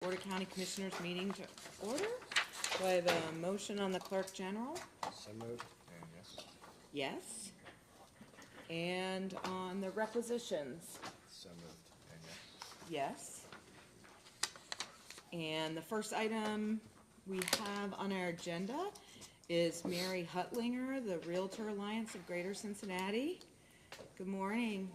Board of County Commissioners meeting to order. Do I have a motion on the clerk general? So moved, and yes. Yes. And on the requisitions? So moved, and yes. Yes. And the first item we have on our agenda is Mary Huttlinger, the Realtor Alliance of Greater Cincinnati. Good morning.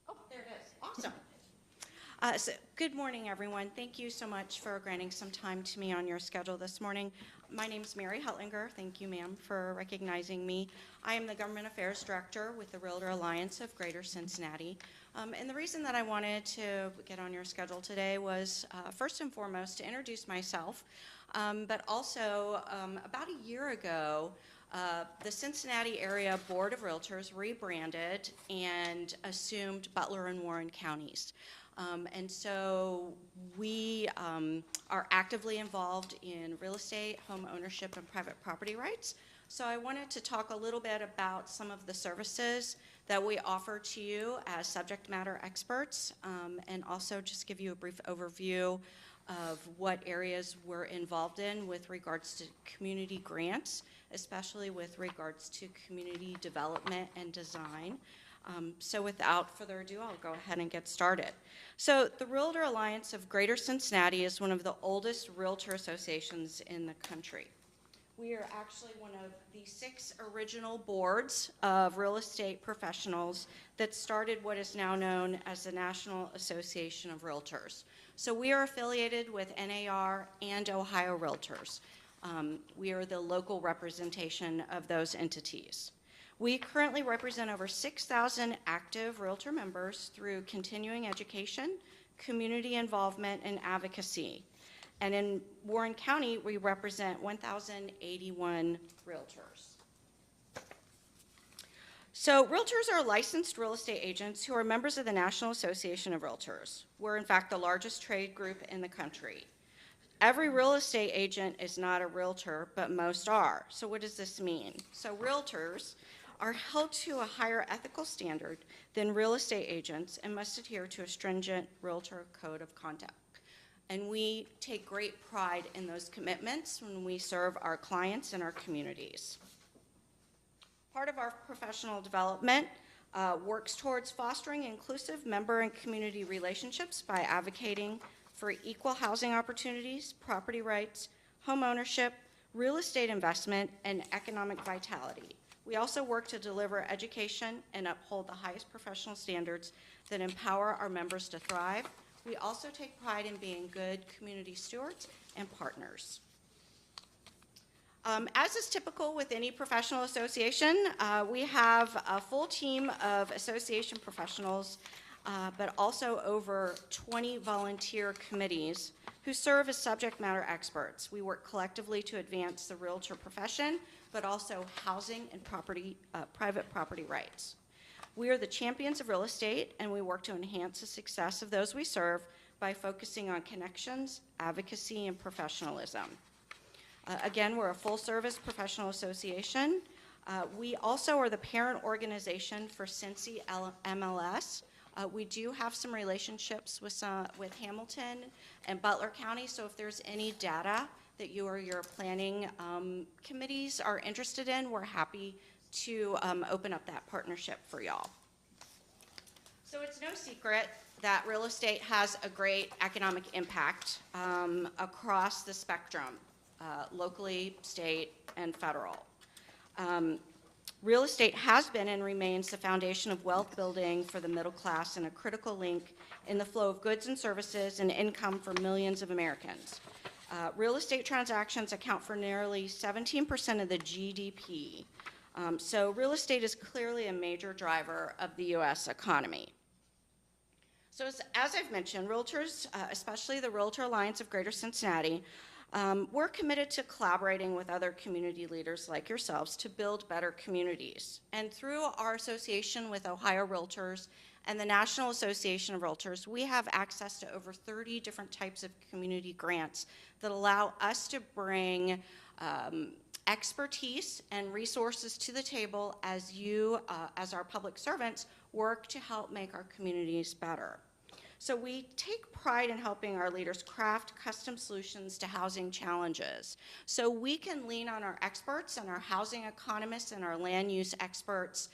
Oh, there it is. Awesome. Good morning, everyone. Thank you so much for granting some time to me on your schedule this morning. My name is Mary Huttlinger. Thank you, ma'am, for recognizing me. I am the Government Affairs Director with the Realtor Alliance of Greater Cincinnati. And the reason that I wanted to get on your schedule today was, first and foremost, to introduce myself, but also about a year ago, the Cincinnati Area Board of Realtors rebranded and assumed Butler and Warren counties. And so we are actively involved in real estate, home ownership, and private property rights. So I wanted to talk a little bit about some of the services that we offer to you as subject matter experts, and also just give you a brief overview of what areas we're involved in with regards to community grants, especially with regards to community development and design. So without further ado, I'll go ahead and get started. So the Realtor Alliance of Greater Cincinnati is one of the oldest realtor associations in the country. We are actually one of the 6 original boards of real estate professionals that started what is now known as the National Association of Realtors. So we are affiliated with NAR and Ohio Realtors. We are the local representation of those entities. We currently represent over 6,000 active realtor members through continuing education, community involvement, and advocacy. And in Warren County, we represent 1,081 realtors. So realtors are licensed real estate agents who are members of the National Association of Realtors. We're in fact the largest trade group in the country. Every real estate agent is not a realtor, but most are. So what does this mean? So realtors are held to a higher ethical standard than real estate agents and must adhere to a stringent realtor code of conduct. And we take great pride in those commitments when we serve our clients and our communities. Part of our professional development works towards fostering inclusive member and community relationships by advocating for equal housing opportunities, property rights, home ownership, real estate investment, and economic vitality. We also work to deliver education and uphold the highest professional standards that empower our members to thrive. We also take pride in being good community stewards and partners. As is typical with any professional association, we have a full team of association professionals, but also over 20 volunteer committees who serve as subject matter experts. We work collectively to advance the realtor profession, but also housing and private property rights. We are the champions of real estate, and we work to enhance the success of those we serve by focusing on connections, advocacy, and professionalism. Again, we're a full-service professional association. We also are the parent organization for Cincy MLS. We do have some relationships with Hamilton and Butler County, so if there's any data that you or your planning committees are interested in, we're happy to open up that partnership for y'all. So it's no secret that real estate has a great economic impact across the spectrum, locally, state, and federal. Real estate has been and remains the foundation of wealth building for the middle class and a critical link in the flow of goods and services and income for millions of Americans. Real estate transactions account for nearly 17% of the GDP. So real estate is clearly a major driver of the U.S. economy. So as I've mentioned, realtors, especially the Realtor Alliance of Greater Cincinnati, we're committed to collaborating with other community leaders like yourselves to build better communities. And through our association with Ohio Realtors and the National Association of Realtors, we have access to over 30 different types of community grants that allow us to bring expertise and resources to the table as you, as our public servants, work to help make our communities better. So we take pride in helping our leaders craft custom solutions to housing challenges. So we can lean on our experts and our housing economists and our land use experts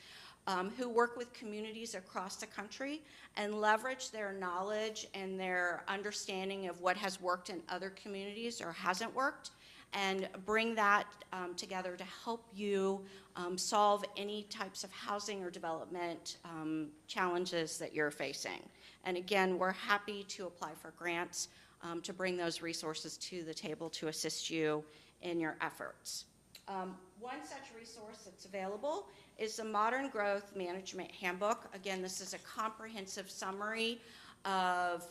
who work with communities across the country and leverage their knowledge and their understanding of what has worked in other communities or hasn't worked, and bring that together to help you solve any types of housing or development challenges that you're facing. And again, we're happy to apply for grants to bring those resources to the table to assist you in your efforts. One such resource that's available is the Modern Growth Management Handbook. Again, this is a comprehensive summary of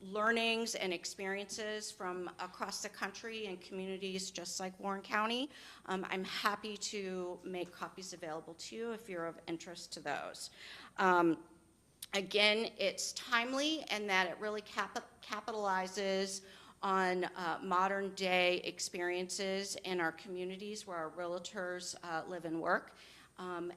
learnings and experiences from across the country and communities just like Warren County. I'm happy to make copies available to you if you're of interest to those. Again, it's timely in that it really capitalizes on modern day experiences in our communities where our realtors live and work,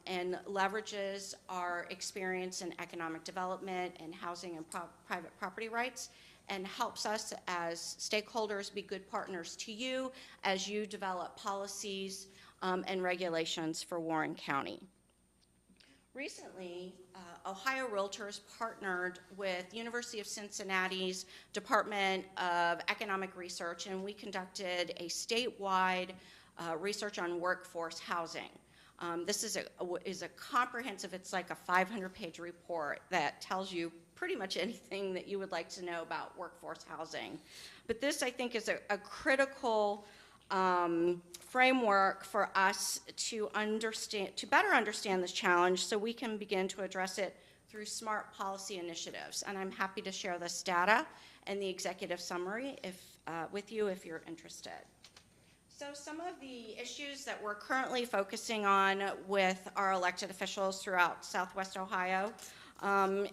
and leverages our experience in economic development and housing and private property rights, and helps us as stakeholders be good partners to you as you develop policies and regulations for Warren County. Recently, Ohio Realtors partnered with University of Cincinnati's Department of Economic Research, and we conducted a statewide research on workforce housing. This is a comprehensive, it's like a 500-page report that tells you pretty much anything that you would like to know about workforce housing. But this, I think, is a critical framework for us to better understand this challenge so we can begin to address it through smart policy initiatives. And I'm happy to share this data and the executive summary with you if you're interested. So some of the issues that we're currently focusing on with our elected officials throughout Southwest Ohio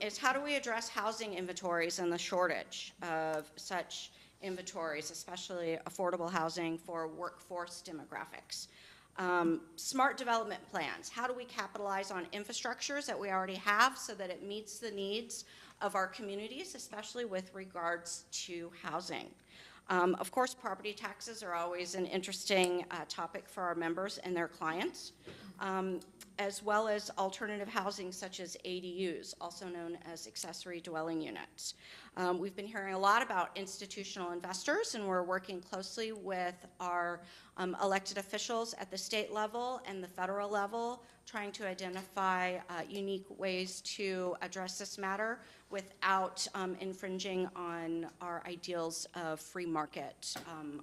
is how do we address housing inventories and the shortage of such inventories, especially affordable housing for workforce demographics. Smart development plans. How do we capitalize on infrastructures that we already have so that it meets the needs of our communities, especially with regards to housing? Of course, property taxes are always an interesting topic for our members and their clients, as well as alternative housing such as ADUs, also known as accessory dwelling units. We've been hearing a lot about institutional investors, and we're working closely with our elected officials at the state level and the federal level, trying to identify unique ways to address this matter without infringing on our ideals of free market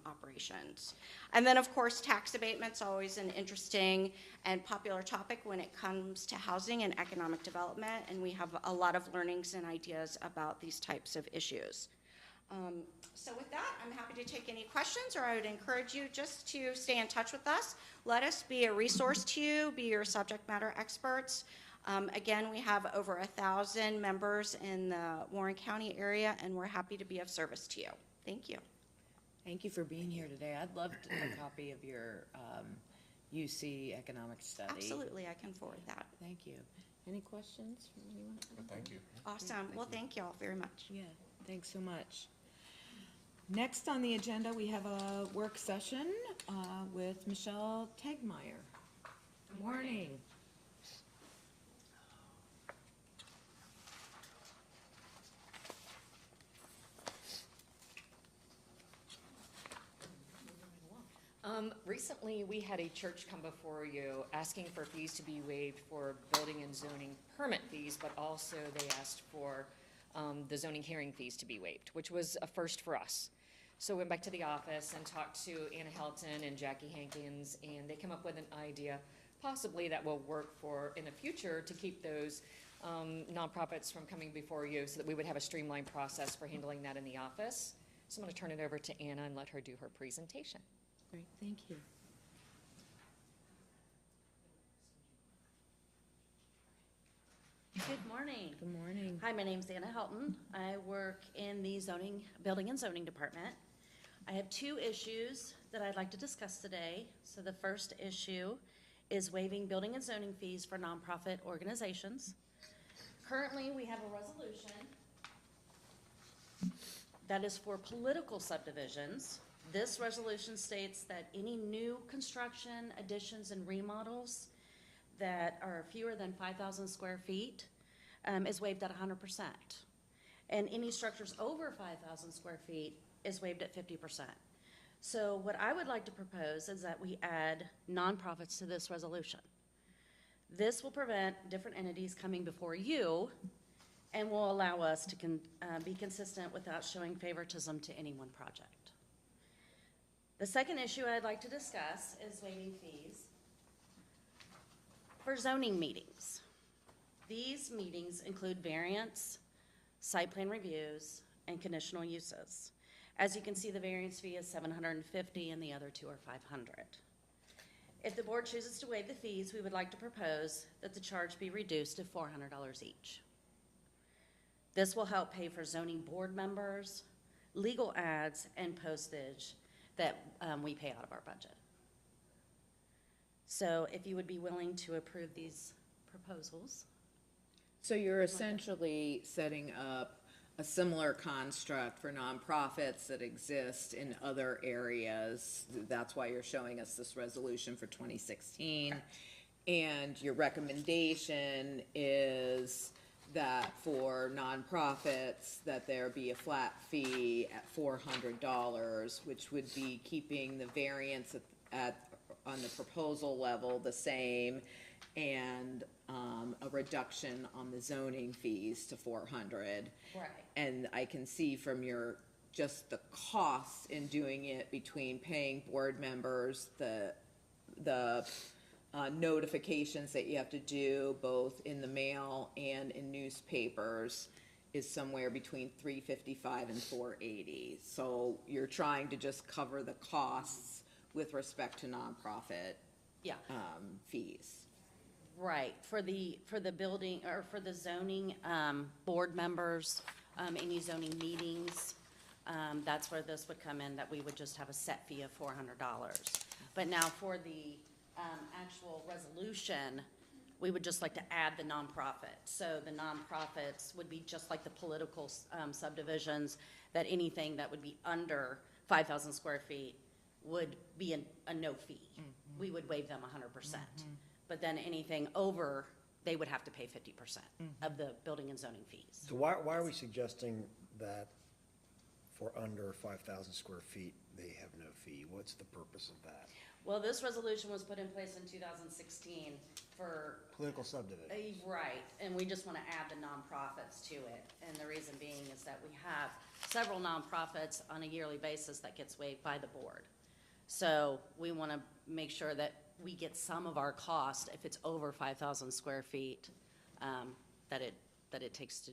operations. And then, of course, tax abatement's always an interesting and popular topic when it comes to housing and economic development, and we have a lot of learnings and ideas about these types of issues. So with that, I'm happy to take any questions, or I would encourage you just to stay in touch with us. Let us be a resource to you, be your subject matter experts. Again, we have over 1,000 members in the Warren County area, and we're happy to be of service to you. Thank you. Thank you for being here today. I'd love a copy of your UC economic study. Absolutely, I can forward that. Thank you. Any questions from anyone? Well, thank you. Awesome. Well, thank you all very much. Yeah, thanks so much. Next on the agenda, we have a work session with Michelle Tegmeyer. Good morning. Recently, we had a church come before you asking for fees to be waived for building and zoning permit fees, but also they asked for the zoning hearing fees to be waived, which was a first for us. So we went back to the office and talked to Anna Helton and Jackie Hankins, and they came up with an idea possibly that will work for in the future to keep those nonprofits from coming before you so that we would have a streamlined process for handling that in the office. So I'm going to turn it over to Anna and let her do her presentation. Great, thank you. Good morning. Good morning. Hi, my name's Anna Helton. I work in the building and zoning department. I have two issues that I'd like to discuss today. So the first issue is waiving building and zoning fees for nonprofit organizations. Currently, we have a resolution that is for political subdivisions. This resolution states that any new construction, additions, and remodels that are fewer than 5,000 square feet is waived at 100%. And any structures over 5,000 square feet is waived at 50%. So what I would like to propose is that we add nonprofits to this resolution. This will prevent different entities coming before you and will allow us to be consistent without showing favoritism to any one project. The second issue I'd like to discuss is waiving fees for zoning meetings. These meetings include variance, site plan reviews, and conditional uses. As you can see, the variance fee is $750 and the other two are $500. If the board chooses to waive the fees, we would like to propose that the charge be reduced to $400 each. This will help pay for zoning board members, legal ads, and postage that we pay out of our budget. So if you would be willing to approve these proposals. So you're essentially setting up a similar construct for nonprofits that exist in other areas. That's why you're showing us this resolution for 2016. And your recommendation is that for nonprofits, that there be a flat fee at $400, which would be keeping the variance on the proposal level the same, and a reduction on the zoning fees to $400. Right. And I can see from your, just the costs in doing it between paying board members, the notifications that you have to do both in the mail and in newspapers is somewhere between $355 and $480. So you're trying to just cover the costs with respect to nonprofit Yeah. fees. Right, for the building, or for the zoning board members, any zoning meetings, that's where this would come in, that we would just have a set fee of $400. But now for the actual resolution, we would just like to add the nonprofit. So the nonprofits would be just like the political subdivisions, that anything that would be under 5,000 square feet would be a no fee. We would waive them 100%. But then anything over, they would have to pay 50% of the building and zoning fees. So why are we suggesting that for under 5,000 square feet, they have no fee? What's the purpose of that? Well, this resolution was put in place in 2016 for, Political subdivision. right, and we just want to add the nonprofits to it. And the reason being is that we have several nonprofits on a yearly basis that gets waived by the board. So we want to make sure that we get some of our cost, if it's over 5,000 square feet, that it takes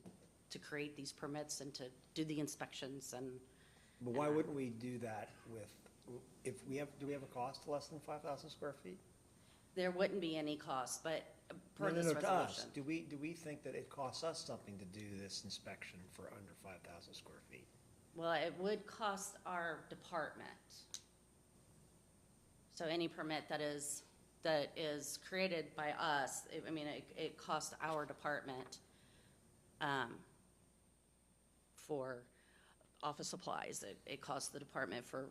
to create these permits and to do the inspections and. But why wouldn't we do that with, do we have a cost less than 5,000 square feet? There wouldn't be any cost, but per this No, to us. resolution. Do we think that it costs us something to do this inspection for under 5,000 square feet? Well, it would cost our department. So any permit that is created by us, it costs our department for office supplies. It costs the department for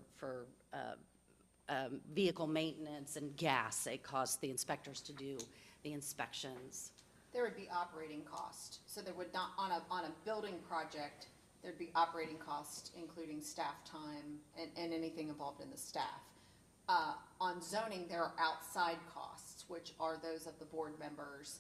vehicle maintenance and gas. It costs the inspectors to do the inspections. There would be operating cost. So there would not, on a building project, there'd be operating cost, including staff time and anything involved in the staff. On zoning, there are outside costs, which are those of the board members,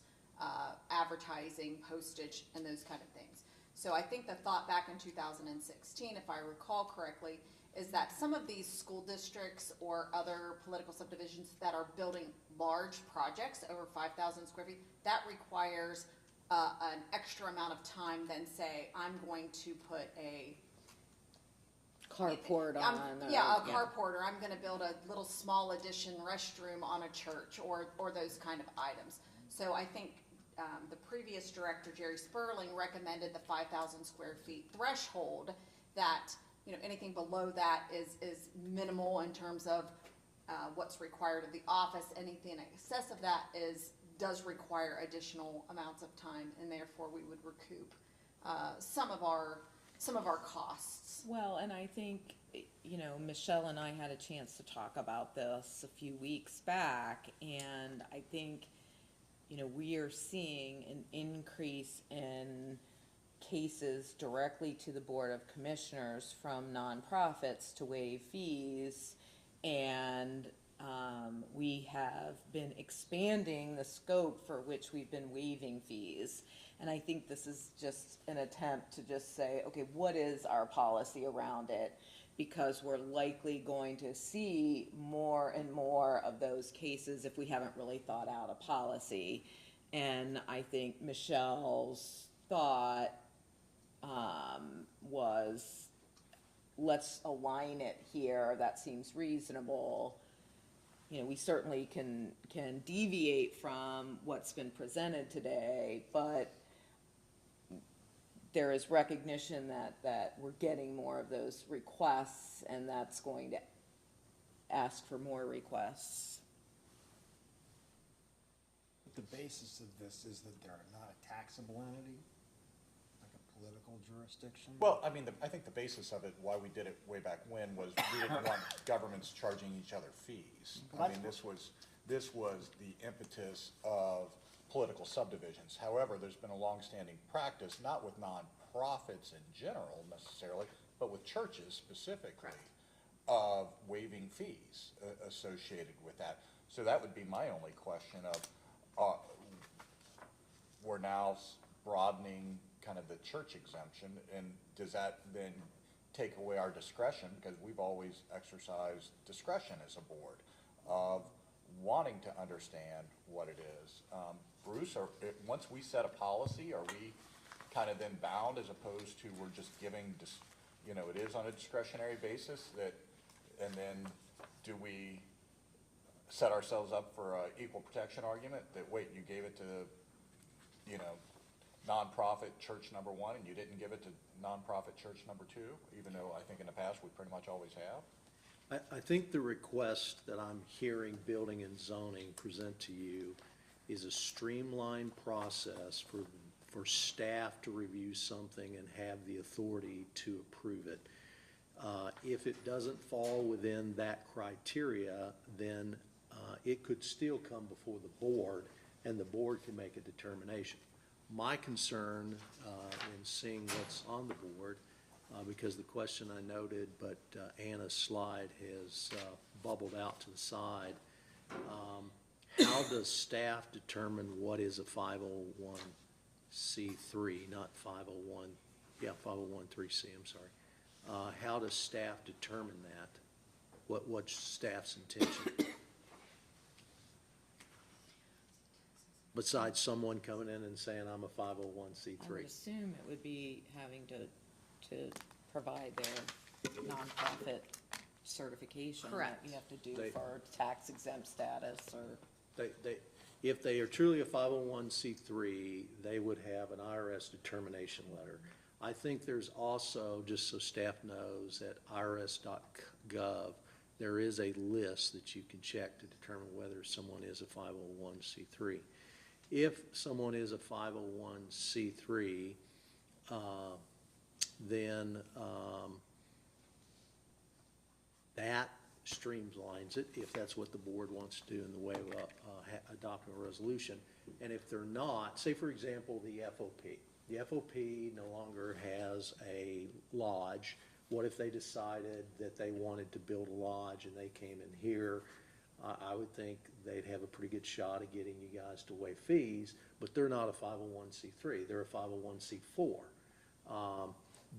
advertising, postage, and those kind of things. So I think the thought back in 2016, if I recall correctly, is that some of these school districts or other political subdivisions that are building large projects over 5,000 square feet, that requires an extra amount of time than, say, I'm going to put a Carport I'm- on. Yeah, a carport, or I'm gonna build a little small addition restroom on a church, or those kind of items. So I think, the previous director, Jerry Sperling, recommended the 5,000 square feet threshold, that anything below that is minimal in terms of what's required of the office. Anything in excess of that does require additional amounts of time, and therefore we would recoup some of our costs. Well, and I think, Michelle and I had a chance to talk about this a few weeks back, and I think, we are seeing an increase in cases directly to the Board of Commissioners from nonprofits to waive fees, and we have been expanding the scope for which we've been waiving fees. And I think this is just an attempt to just say, okay, what is our policy around it? Because we're likely going to see more and more of those cases if we haven't really thought out a policy. And I think Michelle's thought was, let's align it here. That seems reasonable. We certainly can deviate from what's been presented today, but there is recognition that we're getting more of those requests, and that's going to ask for more requests. The basis of this is that they're not a taxable entity, like a political jurisdiction? Well, I mean, I think the basis of it, why we did it way back when, was we didn't want governments charging each other fees. I mean, this was the impetus of political subdivisions. However, there's been a longstanding practice, not with nonprofits in general necessarily, but with churches specifically, of waiving fees associated with that. So that would be my only question of, we're now broadening kind of the church exemption, and does that then take away our discretion, because we've always exercised discretion as a board of wanting to understand what it is. Bruce, once we set a policy, are we kind of then bound, as opposed to we're just giving, it is on a discretionary basis that, and then do we set ourselves up for a equal protection argument that, wait, you gave it to, nonprofit church number one, and you didn't give it to nonprofit church number two, even though I think in the past we pretty much always have? I think the request that I'm hearing Building and Zoning present to you is a streamlined process for staff to review something and have the authority to approve it. If it doesn't fall within that criteria, then it could still come before the board, and the board can make a determination. My concern in seeing what's on the board, because the question I noted, but Anna's slide has bubbled out to the side, how does staff determine what is a 501c3, not 501, 501(c)(3), I'm sorry. How does staff determine that? What's staff's intention? Besides someone coming in and saying, I'm a 501c3. I would assume it would be having to provide their nonprofit certification. Correct. That you have to do They- for tax exempt status or. If they are truly a 501c3, they would have an IRS determination letter. I think there's also, just so staff knows, at irs.gov, there is a list that you can check to determine whether someone is a 501c3. If someone is a 501c3, then that streamlines it, if that's what the board wants to do in the way of adopting a resolution. And if they're not, say for example, the FOP. The FOP no longer has a lodge. What if they decided that they wanted to build a lodge and they came in here? I would think they'd have a pretty good shot at getting you guys to waive fees, but they're not a 501c3, they're a 501c4.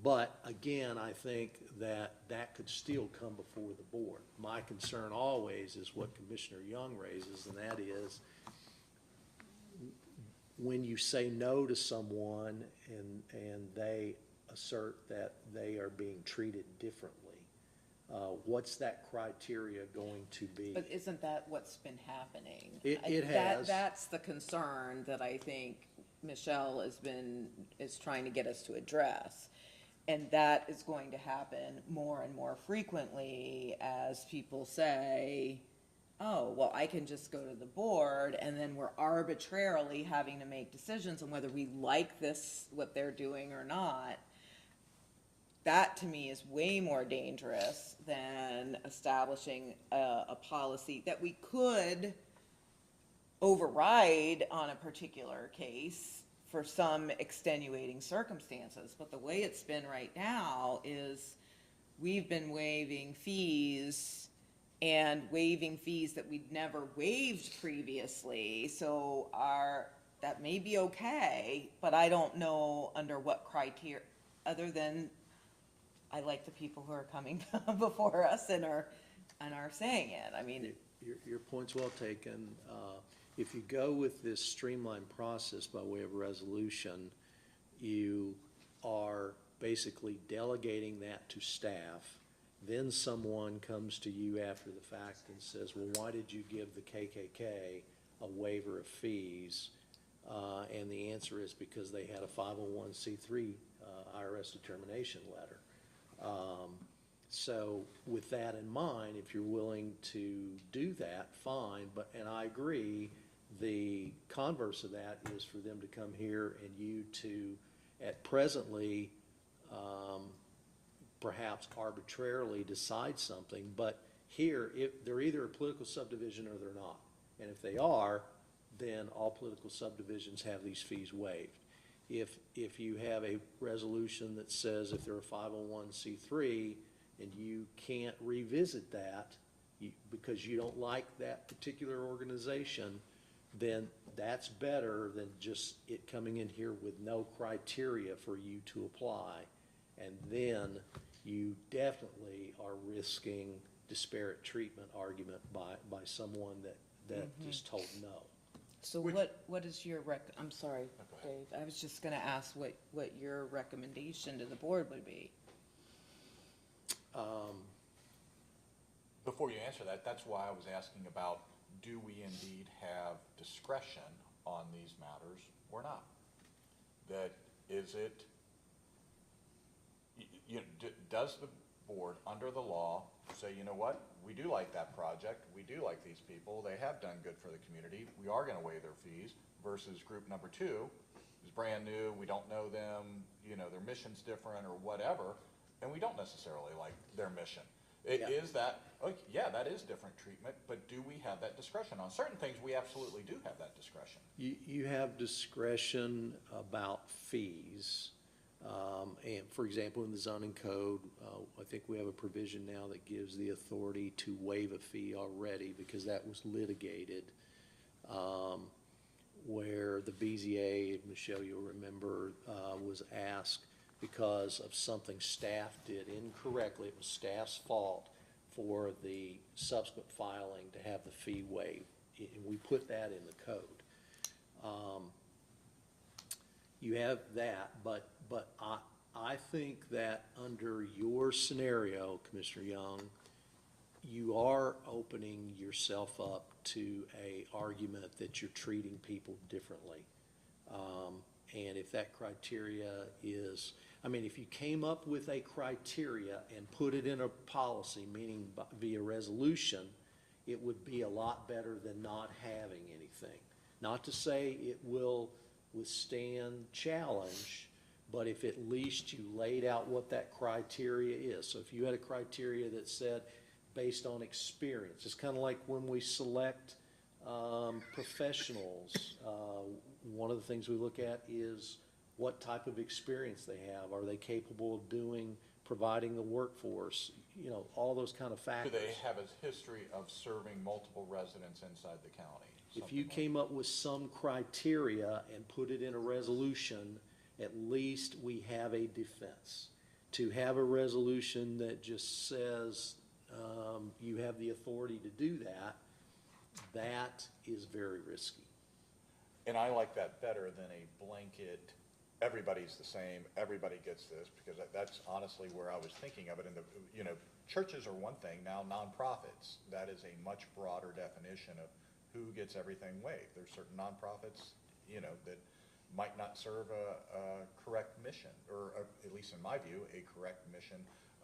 But again, I think that could still come before the board. My concern always is what Commissioner Young raises, and that is when you say no to someone and they assert that they are being treated differently, what's that criteria going to be? But isn't that what's been happening? It has. That's the concern that I think Michelle is trying to get us to address. And that is going to happen more and more frequently as people say, oh, well, I can just go to the board, and then we're arbitrarily having to make decisions on whether we like this, what they're doing or not. That to me is way more dangerous than establishing a policy that we could override on a particular case for some extenuating circumstances. But the way it's been right now is we've been waiving fees and waiving fees that we'd never waived previously. So that may be okay, but I don't know under what criteria, other than I like the people who are coming before us and are saying it. I mean, Your point's well taken. If you go with this streamlined process by way of resolution, you are basically delegating that to staff. Then someone comes to you after the fact and says, well, why did you give the KKK a waiver of fees? And the answer is because they had a 501c3 IRS determination letter. So with that in mind, if you're willing to do that, fine, and I agree, the converse of that is for them to come here and you to, at presently, perhaps arbitrarily decide something, but here, if they're either a political subdivision or they're not. And if they are, then all political subdivisions have these fees waived. If you have a resolution that says if they're a 501c3 and you can't revisit that because you don't like that particular organization, then that's better than just it coming in here with no criteria for you to apply. And then you definitely are risking disparate treatment argument by someone that just told no. so what is your I'm sorry, Dave, I was just gonna ask what your recommendation to the board would be. Before you answer that, that's why I was asking about, do we indeed have discretion on these matters or not? That, is it, does the board, under the law, say, you know what, we do like that project, we do like these people, they have done good for the community, we are gonna waive their fees, versus group number two is brand new, we don't know them, their mission's different or whatever, and we don't necessarily like their mission. Is that, that is different treatment, but do we have that discretion? On certain things, we absolutely do have that discretion. You have discretion about fees. And for example, in the zoning code, I think we have a provision now that gives the authority to waive a fee already because that was litigated. Where the BZA, Michelle, you'll remember, was asked because of something staff did incorrectly. It was staff's fault for the subsequent filing to have the fee waived. And we put that in the code. You have that, but I think that under your scenario, Commissioner Young, you are opening yourself up to a argument that you're treating people differently. And if that criteria is, if you came up with a criteria and put it in a policy, meaning via resolution, it would be a lot better than not having anything. Not to say it will withstand challenge, but if at least you laid out what that criteria is. So if you had a criteria that said based on experience, it's kind of like when we select professionals. One of the things we look at is what type of experience they have. Are they capable of providing the workforce? All those kind of factors. Do they have a history of serving multiple residents inside the county? If you came up with some criteria and put it in a resolution, at least we have a defense. To have a resolution that just says you have the authority to do that, that is very risky. And I like that better than a blanket, everybody's the same, everybody gets this, because that's honestly where I was thinking of it. And churches are one thing, now nonprofits, that is a much broader definition of who gets everything waived. There's certain nonprofits, that might not serve a correct mission, or at least in my view, a correct mission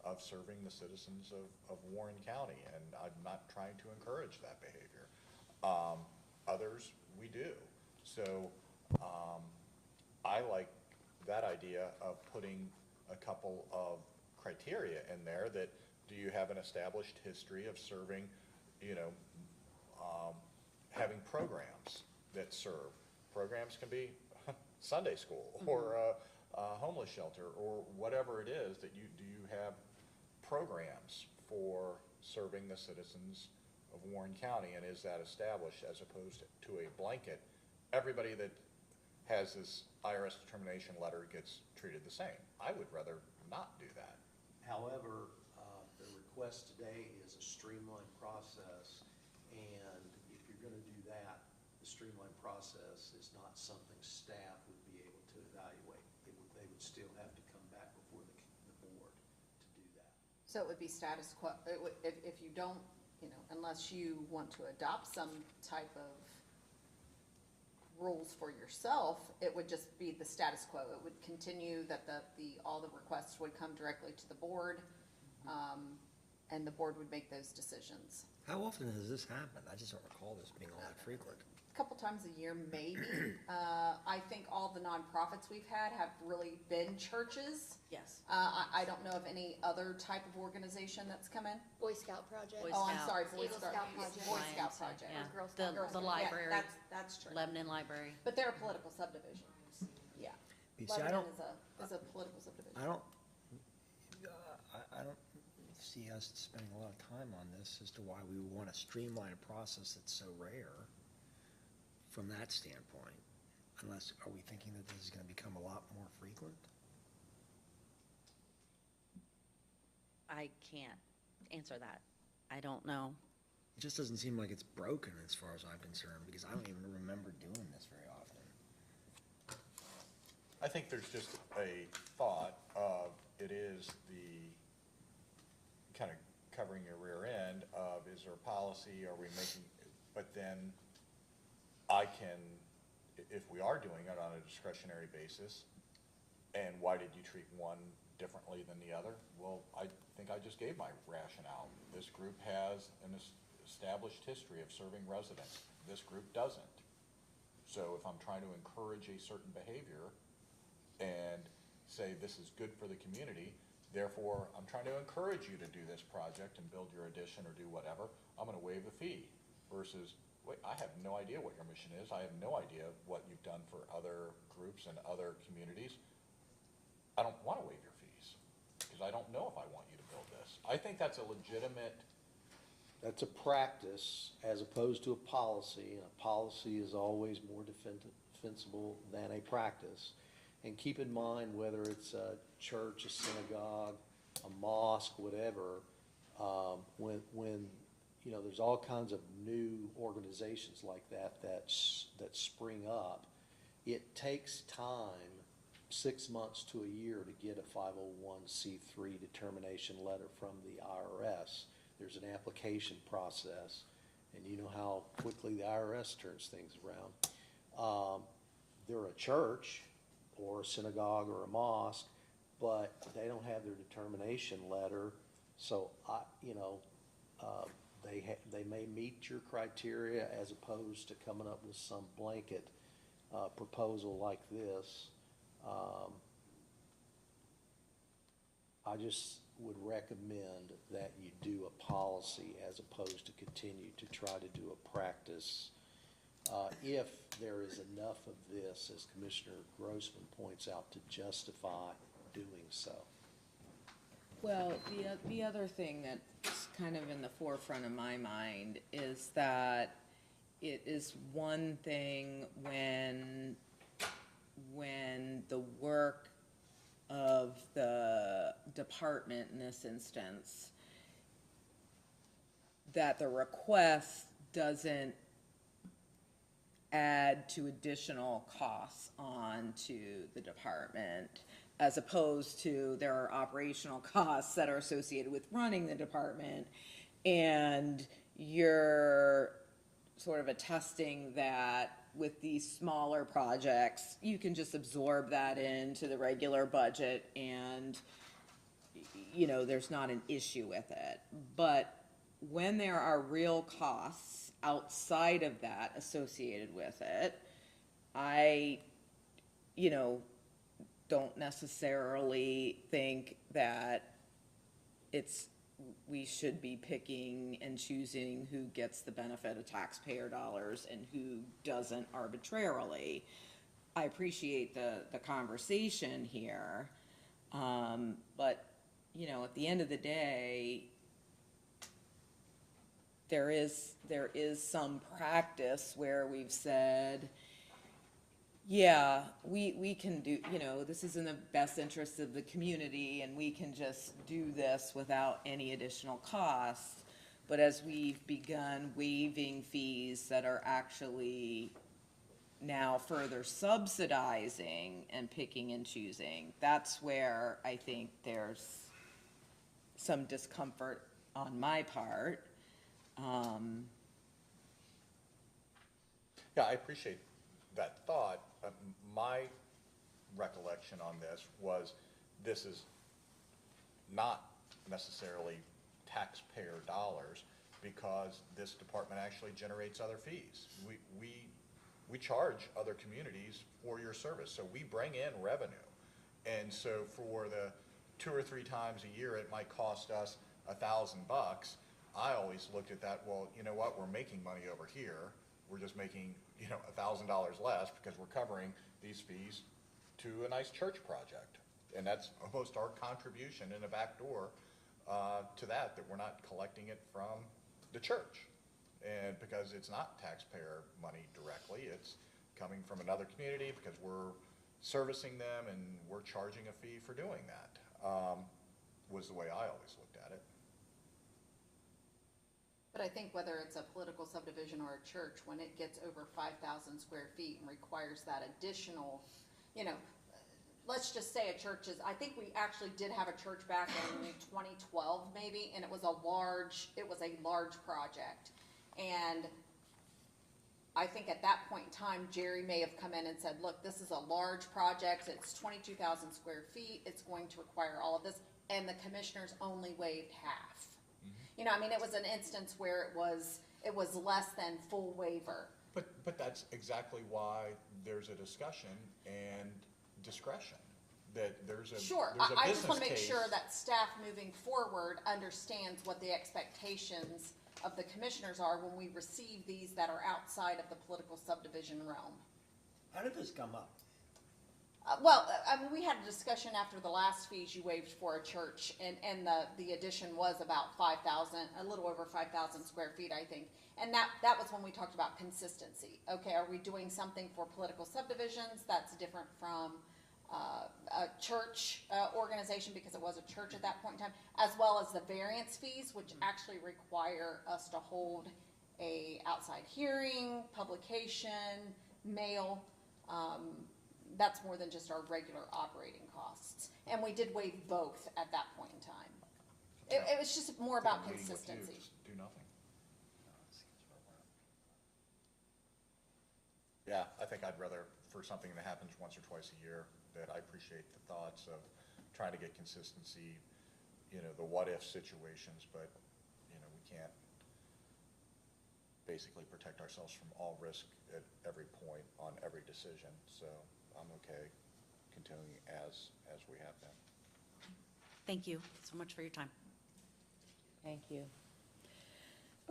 of serving the citizens of Warren County, and I'm not trying to encourage that behavior. Others, we do. So, I like that idea of putting a couple of criteria in there that, do you have an established history of serving, you know, having programs that serve. Programs can be Sunday school or a homeless shelter or whatever it is that do you have programs for serving the citizens of Warren County, and is that established as opposed to a blanket? Everybody that has this IRS determination letter gets treated the same. I would rather not do that. However, the request today is a streamlined process, and if you're gonna do that, the streamlined process is not something staff would be able to evaluate. They would still have to come back before the board to do that. So it would be status quo, if you don't, you know, unless you want to adopt some type of rules for yourself, it would just be the status quo. It would continue that all the requests would come directly to the board, and the board would make those decisions. How often does this happen? I just don't recall this being all that frequent. A couple times a year, maybe. I think all the nonprofits we've had have really been churches. Yes. I don't know of any other type of organization that's come in. Boy Scout project. Boy Oh, I'm Scouts. sorry, Boy Eagle Scout, Scout yes, project. Boy Scout Lions, project. yeah. Girl The, Scout. the Yeah, library, That's true. Lebanon Library. But they're a political subdivision. Yeah. You see, I Lebanon don't, is a political subdivision. I don't, I don't see us spending a lot of time on this as to why we would want to streamline a process that's so rare from that standpoint. Unless, are we thinking that this is going to become a lot more frequent? I can't answer that. I don't know. It just doesn't seem like it's broken as far as I'm concerned, because I don't even remember doing this very often. I think there's just a thought of, it is the kind of covering your rear end of, is there a policy, are we making, but then I can, if we are doing it on a discretionary basis, and why did you treat one differently than the other? Well, I think I just gave my rationale. This group has an established history of serving residents. This group doesn't. So if I'm trying to encourage a certain behavior and say this is good for the community, therefore I'm trying to encourage you to do this project and build your addition or do whatever, I'm gonna waive the fee versus, wait, I have no idea what your mission is. I have no idea what you've done for other groups and other communities. I don't want to waive your fees because I don't know if I want you to build this. I think that's a legitimate. That's a practice as opposed to a policy, and a policy is always more defensible than a practice. And keep in mind, whether it's a church, a synagogue, a mosque, whatever, when you know, there's all kinds of new organizations like that spring up, it takes time, 6 months to a year, to get a 501c3 determination letter from the IRS. There's an application process, and you know how quickly the IRS turns things around. They're a church or a synagogue or a mosque, but they don't have their determination letter, so they may meet your criteria as opposed to coming up with some blanket proposal like this. I just would recommend that you do a policy as opposed to continue to try to do a practice. If there is enough of this, as Commissioner Grossman points out, to justify doing so. Well, the other thing that's kind of in the forefront of my mind is that it is one thing when the work of the department, in this instance, that the request doesn't add to additional costs onto the department, as opposed to there are operational costs that are associated with running the department, and you're sort of attesting that with these smaller projects, you can just absorb that into the regular budget and, you know, there's not an issue with it. But when there are real costs outside of that associated with it, I, you know, don't necessarily think that we should be picking and choosing who gets the benefit of taxpayer dollars and who doesn't arbitrarily. I appreciate the conversation here, but, you know, at the end of the day, there is some practice where we've said, yeah, we can do, you know, this is in the best interest of the community and we can just do this without any additional costs. But as we've begun waiving fees that are actually now further subsidizing and picking and choosing, that's where I think there's some discomfort on my part. Yeah, I appreciate that thought. My recollection on this was, this is not necessarily taxpayer dollars, because this department actually generates other fees. We charge other communities for your service, so we bring in revenue. And so for the 2 or 3 times a year it might cost us $1,000, I always looked at that, well, you know what, we're making money over here. We're just making, you know, $1,000 less because we're covering these fees to a nice church project. And that's almost our contribution in a back door to that we're not collecting it from the church. And because it's not taxpayer money directly, it's coming from another community because we're servicing them and we're charging a fee for doing that, was the way I always looked at it. But I think whether it's a political subdivision or a church, when it gets over 5,000 square feet and requires that additional, you know, let's just say a church is, I think we actually did have a church back in 2012 maybe, and it was a large project. And I think at that point in time, Jerry may have come in and said, look, this is a large project, it's 22,000 square feet, it's going to require all of this, and the commissioners only waived half. You know, I mean, it was an instance where it was less than full waiver. But that's exactly why there's a discussion and discretion, that there's a Sure, there's a I just want to make business sure case. that staff moving forward understands what the expectations of the commissioners are when we receive these that are outside of the political subdivision realm. How did this come up? I mean, we had a discussion after the last fees you waived for a church, and the addition was about 5,000, a little over 5,000 square feet, I think. And that was when we talked about consistency. Okay, are we doing something for political subdivisions that's different from a church organization, because it was a church at that point in time, as well as the variance fees, which actually require us to hold a outside hearing, publication, mail. That's more than just our regular operating costs. And we did waive both at that point in time. It was just more about Waiting with you, consistency. just do nothing. Yeah, I think I'd rather, for something that happens once or twice a year, that I appreciate the thoughts of trying to get consistency, you know, the what-if situations, but, you know, we can't basically protect ourselves from all risk at every point on every decision, so I'm okay continuing as we have been. Thank you so much for your time. Thank you.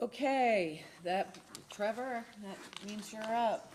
Okay, Trevor, that means you're up.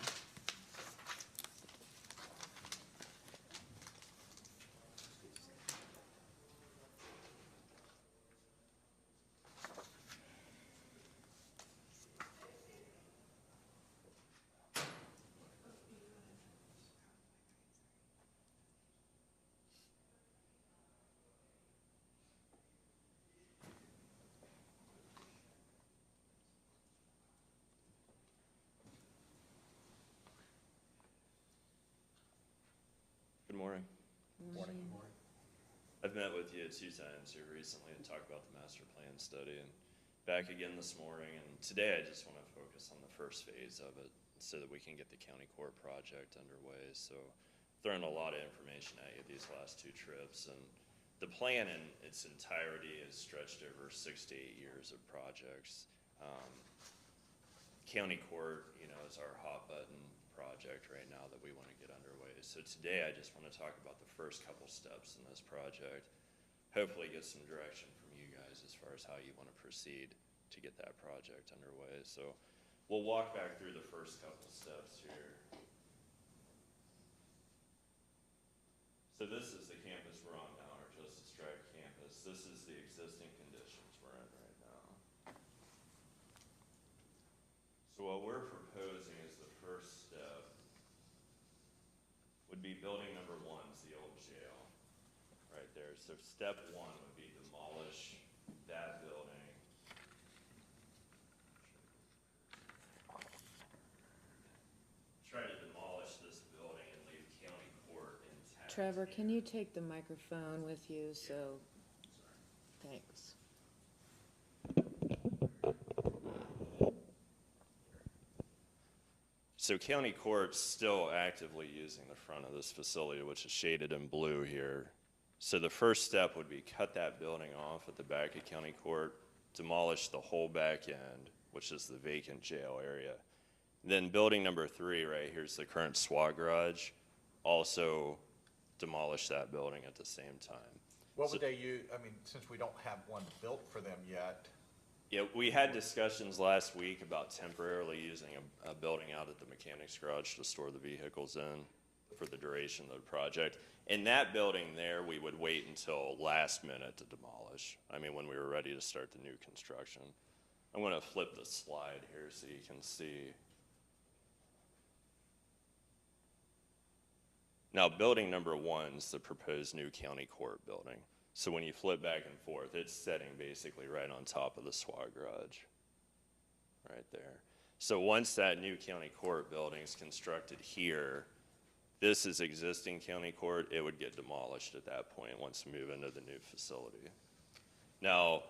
Good morning. Morning. I've met with you 2 times here recently to talk about the master plan study, and back again this morning. And today I just want to focus on the first phase of it, so that we can get the county court project underway. So throwing a lot of information at you these last 2 trips, and the plan in its entirety is stretched over 6 to 8 years of projects. County court, is our hot button project right now that we want to get underway. So today I just want to talk about the first couple steps in this project. Hopefully get some direction from you guys as far as how you want to proceed to get that project underway. So we'll walk back through the first couple steps here. So this is the campus we're on now, our Justice Drive campus. This is the existing conditions we're in right now. So what we're proposing as the first step would be building number 1 is the old jail, right there. So step 1 would be demolish that building. Try to demolish this building and leave county court intact. Trevor, can you take the microphone with you, so, thanks. So county court's still actively using the front of this facility, which is shaded in blue here. So the first step would be cut that building off at the back of county court, demolish the whole back end, which is the vacant jail area. Then building number 3, right here's the current SWAT garage, also demolish that building at the same time. What would they use, since we don't have one built for them yet, Yeah, we had discussions last week about temporarily using a building out at the mechanics garage to store the vehicles in for the duration of the project. In that building there, we would wait until last minute to demolish. When we were ready to start the new construction. I'm gonna flip the slide here so you can see. Now, building number 1 is the proposed new county court building. So when you flip back and forth, it's setting basically right on top of the SWAT garage, right there. So once that new county court building is constructed here, this is existing county court, it would get demolished at that point once we move into the new facility. Now,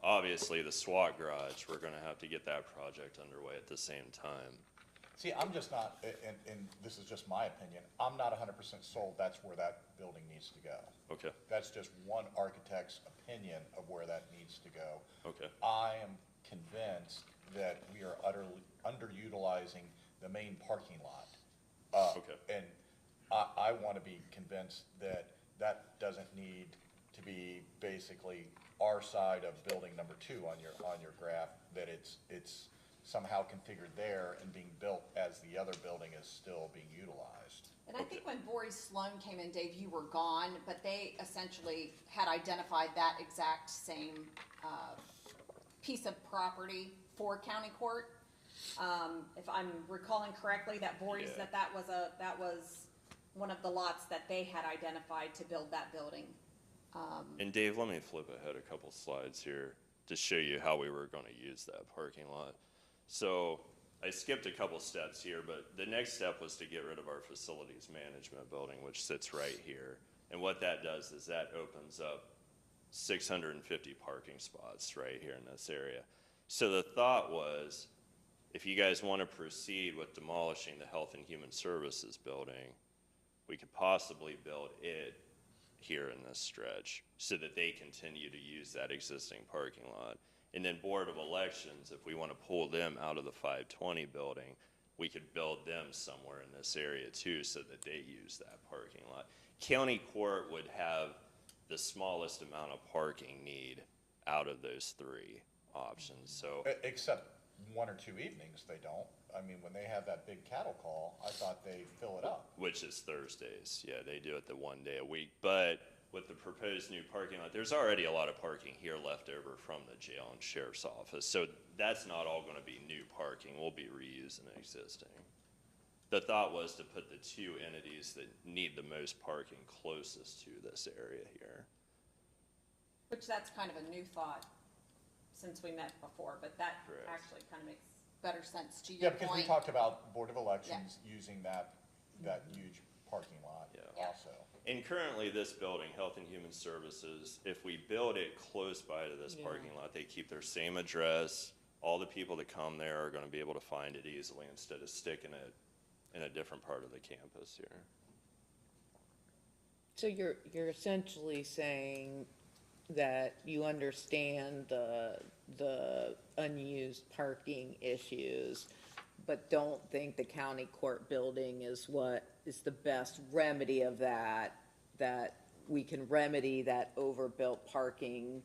obviously the SWAT garage, we're gonna have to get that project underway at the same time. see, I'm just not, and this is just my opinion, I'm not 100% sold that's where that building needs to go. Okay, That's just one architect's opinion of where that needs to go. okay, I am convinced that we are utterly underutilizing the main parking lot. Okay. And I want to be convinced that that doesn't need to be basically our side of building number 2 on your graph, that it's somehow configured there and being built as the other building is still being utilized. And I think when Voorhees Sloan came in, Dave, you were gone, but they essentially had identified that exact same piece of property for county court. If I'm recalling correctly, that Voorhees, Yeah. that was one of the lots that they had identified to build that building. And Dave, let me flip ahead a couple slides here to show you how we were gonna use that parking lot. So I skipped a couple steps here, but the next step was to get rid of our facilities management building, which sits right here. And what that does is that opens up 650 parking spots right here in this area. So the thought was, if you guys want to proceed with demolishing the Health and Human Services building, we could possibly build it here in this stretch so that they continue to use that existing parking lot. And then Board of Elections, if we want to pull them out of the 520 building, we could build them somewhere in this area too so that they use that parking lot. County Court would have the smallest amount of parking need out of those 3 options, so. Except 1 or 2 evenings, they don't. When they have that big cattle call, I thought they fill it up. Which is Thursdays, yeah, they do it the 1 day a week, but with the proposed new parking lot, there's already a lot of parking here left over from the jail and sheriff's office, so that's not all gonna be new parking, we'll be reusing existing. The thought was to put the 2 entities that need the most parking closest to this area here. Which that's kind of a new thought since we met before, but that Correct. actually kind of makes better sense to Yeah, your because we point. talked about Board of Elections using that huge parking lot Yeah. also. And currently, this building, Health and Human Services, if we build it close by to this parking lot, they keep their same address, all the people that come there are gonna be able to find it easily instead of sticking it in a different part of the campus here. So you're essentially saying that you understand the unused parking issues, but don't think the county court building is what is the best remedy of that we can remedy that overbuilt parking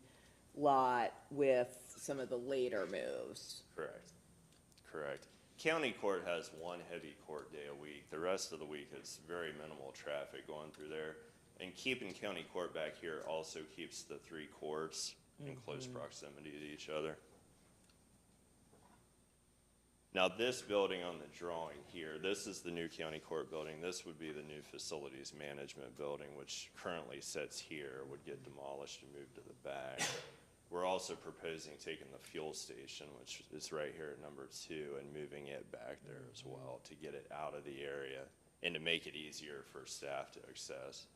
lot with some of the later moves. Correct. County court has one heavy court day a week. The rest of the week, it's very minimal traffic going through there. And keeping county court back here also keeps the three courts in close proximity to each other. Now, this building on the drawing here, this is the new county court building. This would be the new facilities management building, which currently sits here, would get demolished and moved to the back. We're also proposing taking the fuel station, which is right here at number 2, and moving it back there as well to get it out of the area and to make it easier for staff to access.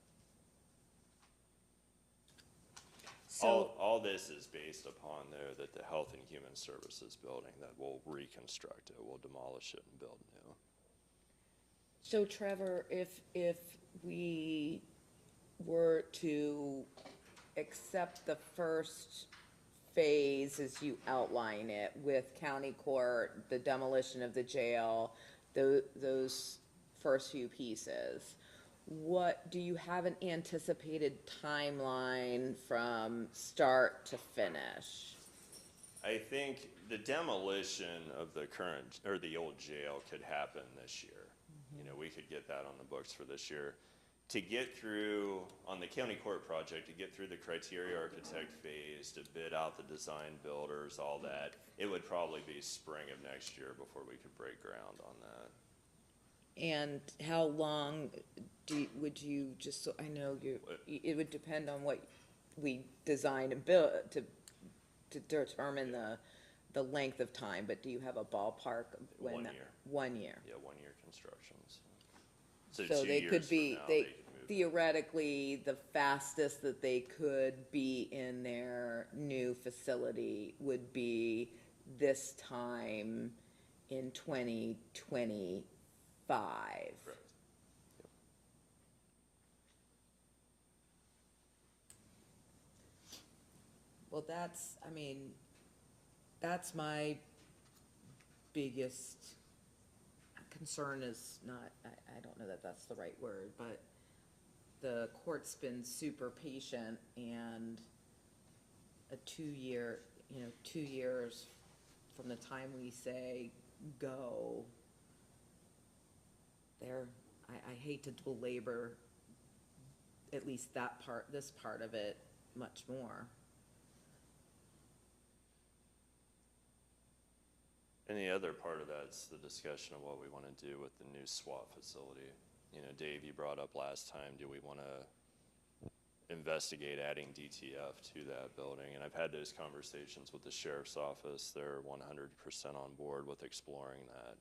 All this is based upon, though, that the Health and Human Services building, that we'll reconstruct it, we'll demolish it and build new. So Trevor, if we were to accept the first phase as you outline it with county court, the demolition of the jail, those first few pieces, what, do you have an anticipated timeline from start to finish? I think the demolition of the current, or the old jail could happen this year. You know, we could get that on the books for this year. To get through, on the county court project, to get through the criteria architect phase, to bid out the design builders, all that, it would probably be spring of next year before we could break ground on that. And how long would you, just so I know, it would depend on what we design and build to determine the length of time, but do you have a ballpark of when? 1 year. 1 year. Yeah, 1 year constructions. So So 2 they years could from be, now, they could move. theoretically, the fastest that they could be in their new facility would be this time in 2025. Correct. Well, that's my biggest concern is not, I don't know that that's the right word, but the court's been super patient and a 2 year, 2 years from the time we say go, I hate to belabor at least this part of it much more. And the other part of that's the discussion of what we want to do with the new SWAT facility. You know, Dave, you brought up last time, do we want to investigate adding DTF to that building? And I've had those conversations with the sheriff's office. They're 100% on board with exploring that.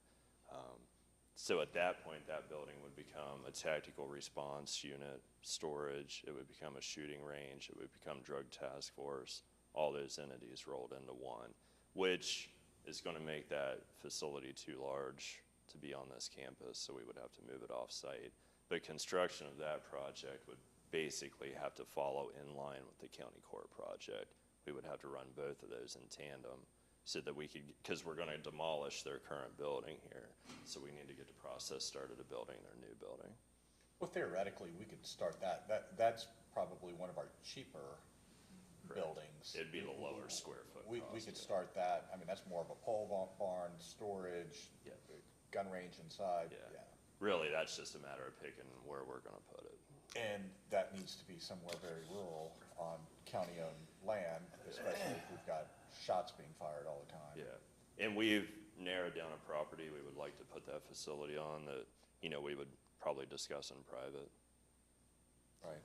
So at that point, that building would become a tactical response unit, storage, it would become a shooting range, it would become drug task force, all those entities rolled into one, which is going to make that facility too large to be on this campus, so we would have to move it off-site. But construction of that project would basically have to follow in line with the county court project. We would have to run both of those in tandem so that we could, because we're going to demolish their current building here, so we need to get the process started of building their new building. Well, theoretically, we could start that. That's probably one of our cheaper buildings. It'd be the lower square foot We cost, could yeah. start that. I mean, that's more of a pole barn, storage, Yeah. gun range inside. Yeah. Really, that's just a matter of picking where we're going to put it. And that needs to be somewhere very rural on county-owned land, especially if we've got shots being fired all the time. Yeah, and we've narrowed down a property we would like to put that facility on that, we would probably discuss in private. Right.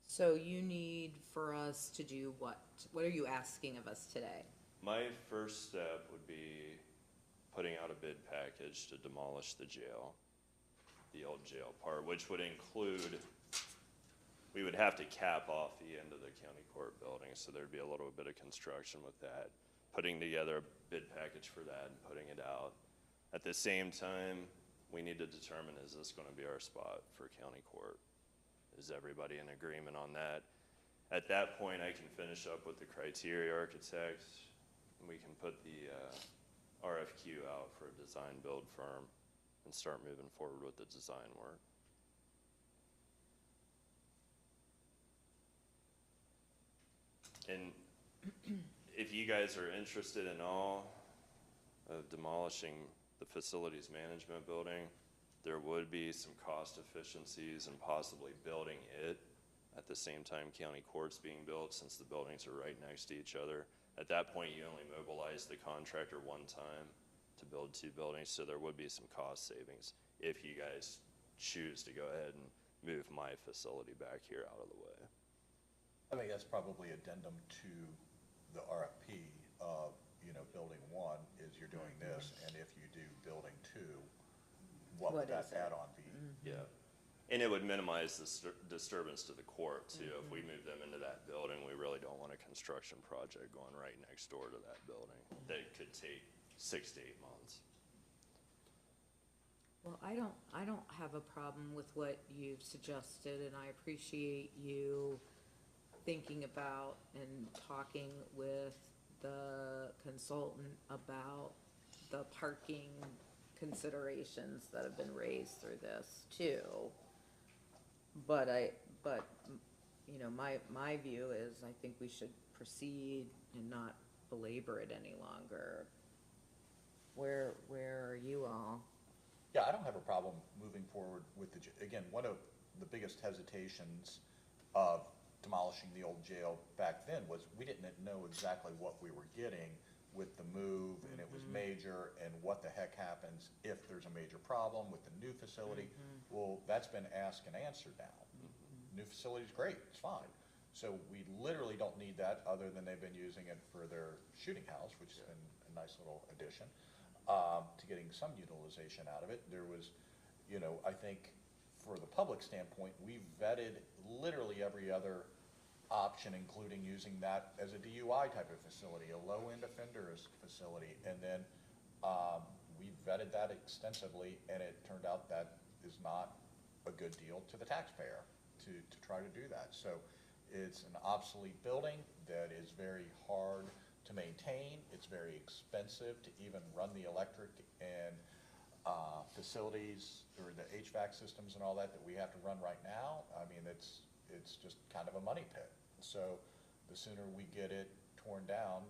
So you need for us to do what? What are you asking of us today? My first step would be putting out a bid package to demolish the jail, the old jail part, which would include we would have to cap off the end of the county court building, so there'd be a little bit of construction with that, putting together a bid package for that and putting it out. At the same time, we need to determine, is this gonna be our spot for county court? Is everybody in agreement on that? At that point, I can finish up with the criteria architect, and we can put the RFQ out for a design build firm and start moving forward with the design work. And if you guys are interested in all of demolishing the facilities management building, there would be some cost efficiencies and possibly building it at the same time county court's being built, since the buildings are right next to each other. At that point, you only mobilize the contractor one time to build two buildings, so there would be some cost savings if you guys choose to go ahead and move my facility back here out of the way. I think that's probably addendum to the RFP of, building one is you're doing this, and if you do building two, what would What that is it? add-on be? Yeah. And it would minimize the disturbance to the court too. If we move them into that building, we really don't want a construction project going right next door to that building. That could take 6 to 8 months. Well, I don't have a problem with what you've suggested, and I appreciate you thinking about and talking with the consultant about the parking considerations that have been raised through this too. But my view is I think we should proceed and not belabor it any longer. Where are you all? Yeah, I don't have a problem moving forward with again, one of the biggest hesitations of demolishing the old jail back then was we didn't know exactly what we were getting with the move, and it was major, and what the heck happens if there's a major problem with the new facility? Well, that's been asked and answered now. New facility's great, it's fine. So we literally don't need that, other than they've been using it for their shooting house, which has been a nice little addition, to getting some utilization out of it. There was, I think, for the public standpoint, we vetted literally every other option, including using that as a DUI type of facility, a low-end offenders facility, and then we vetted that extensively, and it turned out that is not a good deal to the taxpayer to try to do that. So it's an obsolete building that is very hard to maintain. It's very expensive to even run the electric and facilities, or the HVAC systems and all that we have to run right now. I mean, it's just kind of a money pit. So the sooner we get it torn down,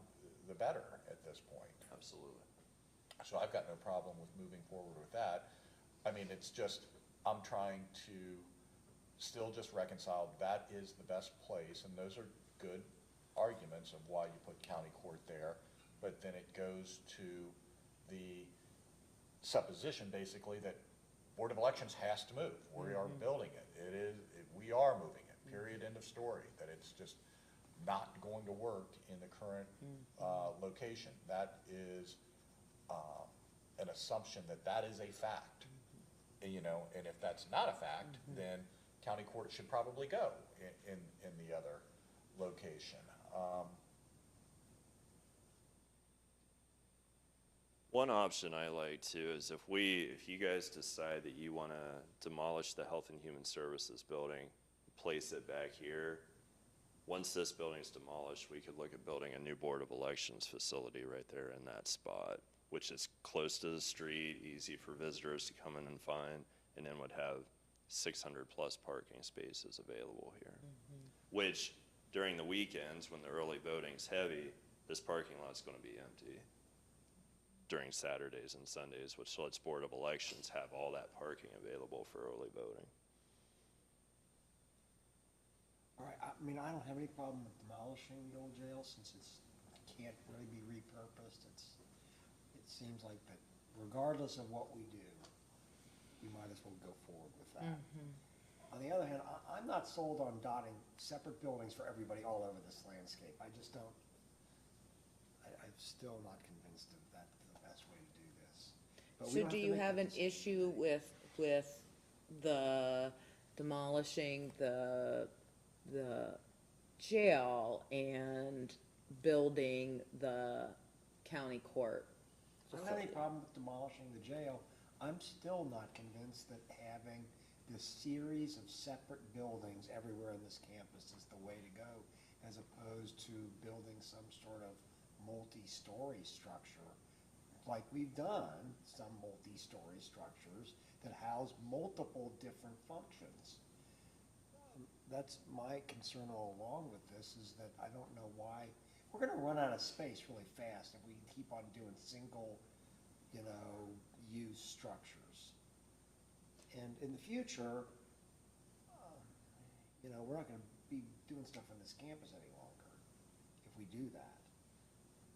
the better at this point. Absolutely. So I've got no problem with moving forward with that. I mean, it's just, I'm trying to still just reconcile that is the best place, and those are good arguments of why you put county court there, but then it goes to the supposition basically that Board of Elections has to move. We are building it. We are moving it, period, end of story, that it's just not going to work in the current location. That is an assumption that is a fact. And if that's not a fact, then county court should probably go in the other location. One option I like too is if you guys decide that you want to demolish the Health and Human Services building, place it back here, once this building's demolished, we could look at building a new Board of Elections facility right there in that spot, which is close to the street, easy for visitors to come in and find, and then would have 600 plus parking spaces available here. Which during the weekends, when the early voting's heavy, this parking lot's going to be empty during Saturdays and Sundays, which lets Board of Elections have all that parking available for early voting. All right, I mean, I don't have any problem with demolishing the old jail, since it can't really be repurposed. It seems like that regardless of what we do, we might as well go forward with that. On the other hand, I'm not sold on dotting separate buildings for everybody all over this landscape. I just don't, I'm still not convinced of that the best way to do this. But we So don't do to you make have that an decision. issue with the demolishing the the jail and building the county court I don't have any facility. problem with demolishing the jail. I'm still not convinced that having this series of separate buildings everywhere in this campus is the way to go, as opposed to building some sort of multi-story structure, like we've done, some multi-story structures that house multiple different functions. That's my concern all along with this, is that I don't know why, we're gonna run out of space really fast if we keep on doing single, use structures. And in the future, we're not gonna be doing stuff on this campus any longer if we do that.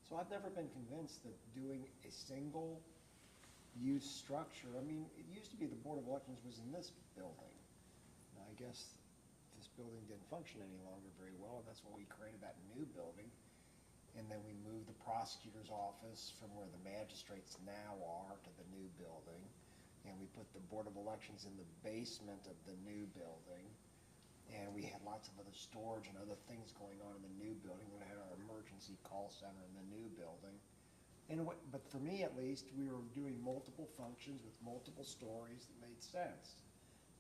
So I've never been convinced that doing a single use structure, I mean, it used to be the Board of Elections was in this building. Now, I guess this building didn't function any longer very well, and that's when we created that new building. And then we moved the prosecutor's office from where the magistrates now are to the new building. And we put the Board of Elections in the basement of the new building. And we had lots of other storage and other things going on in the new building. We had our emergency call center in the new building. But for me at least, we were doing multiple functions with multiple stories that made sense.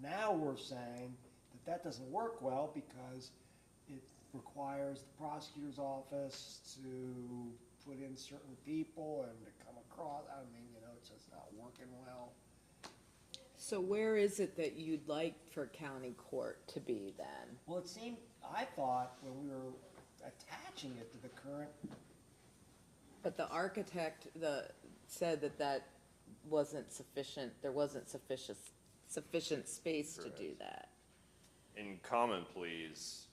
Now we're saying that that doesn't work well because it requires the prosecutor's office to put in certain people and to come across, I mean, it's just not working well. So where is it that you'd like for county court to be then? Well, it seemed, I thought when we were attaching it to the current, But the architect, said that wasn't sufficient, there wasn't sufficient space to do that. And Common Pleas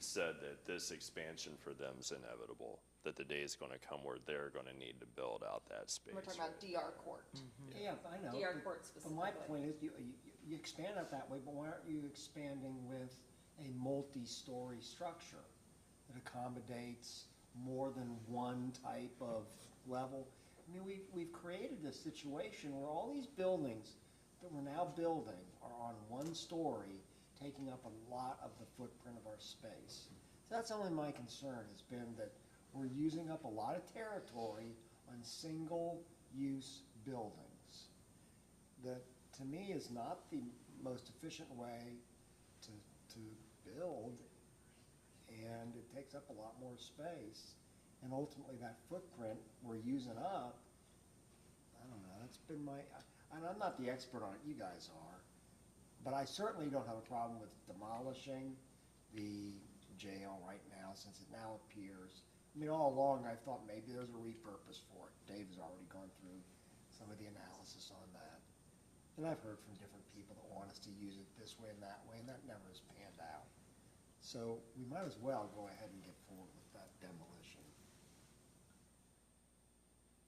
said that this expansion for them is inevitable, that the day is gonna come where they're gonna need to build out that space. We're talking about DR Court. yeah, I know. DR but- Court But my specifically. point is, you expand it that way, but why aren't you expanding with a multi-story structure that accommodates more than one type of level? I mean, we've created this situation where all these buildings that we're now building are on one story, taking up a lot of the footprint of our space. So that's only my concern, has been that we're using up a lot of territory on single-use buildings. That, to me, is not the most efficient way to build, and it takes up a lot more space. And ultimately, that footprint we're using up, I don't know, that's been and I'm not the expert on it, you guys are, but I certainly don't have a problem with demolishing the jail right now, since it now appears, I mean, all along, I thought maybe there's a repurpose for it. Dave has already gone through some of the analysis on that. And I've heard from different people that want us to use it this way and that way, and that never has panned out. So we might as well go ahead and get forward with that demolition.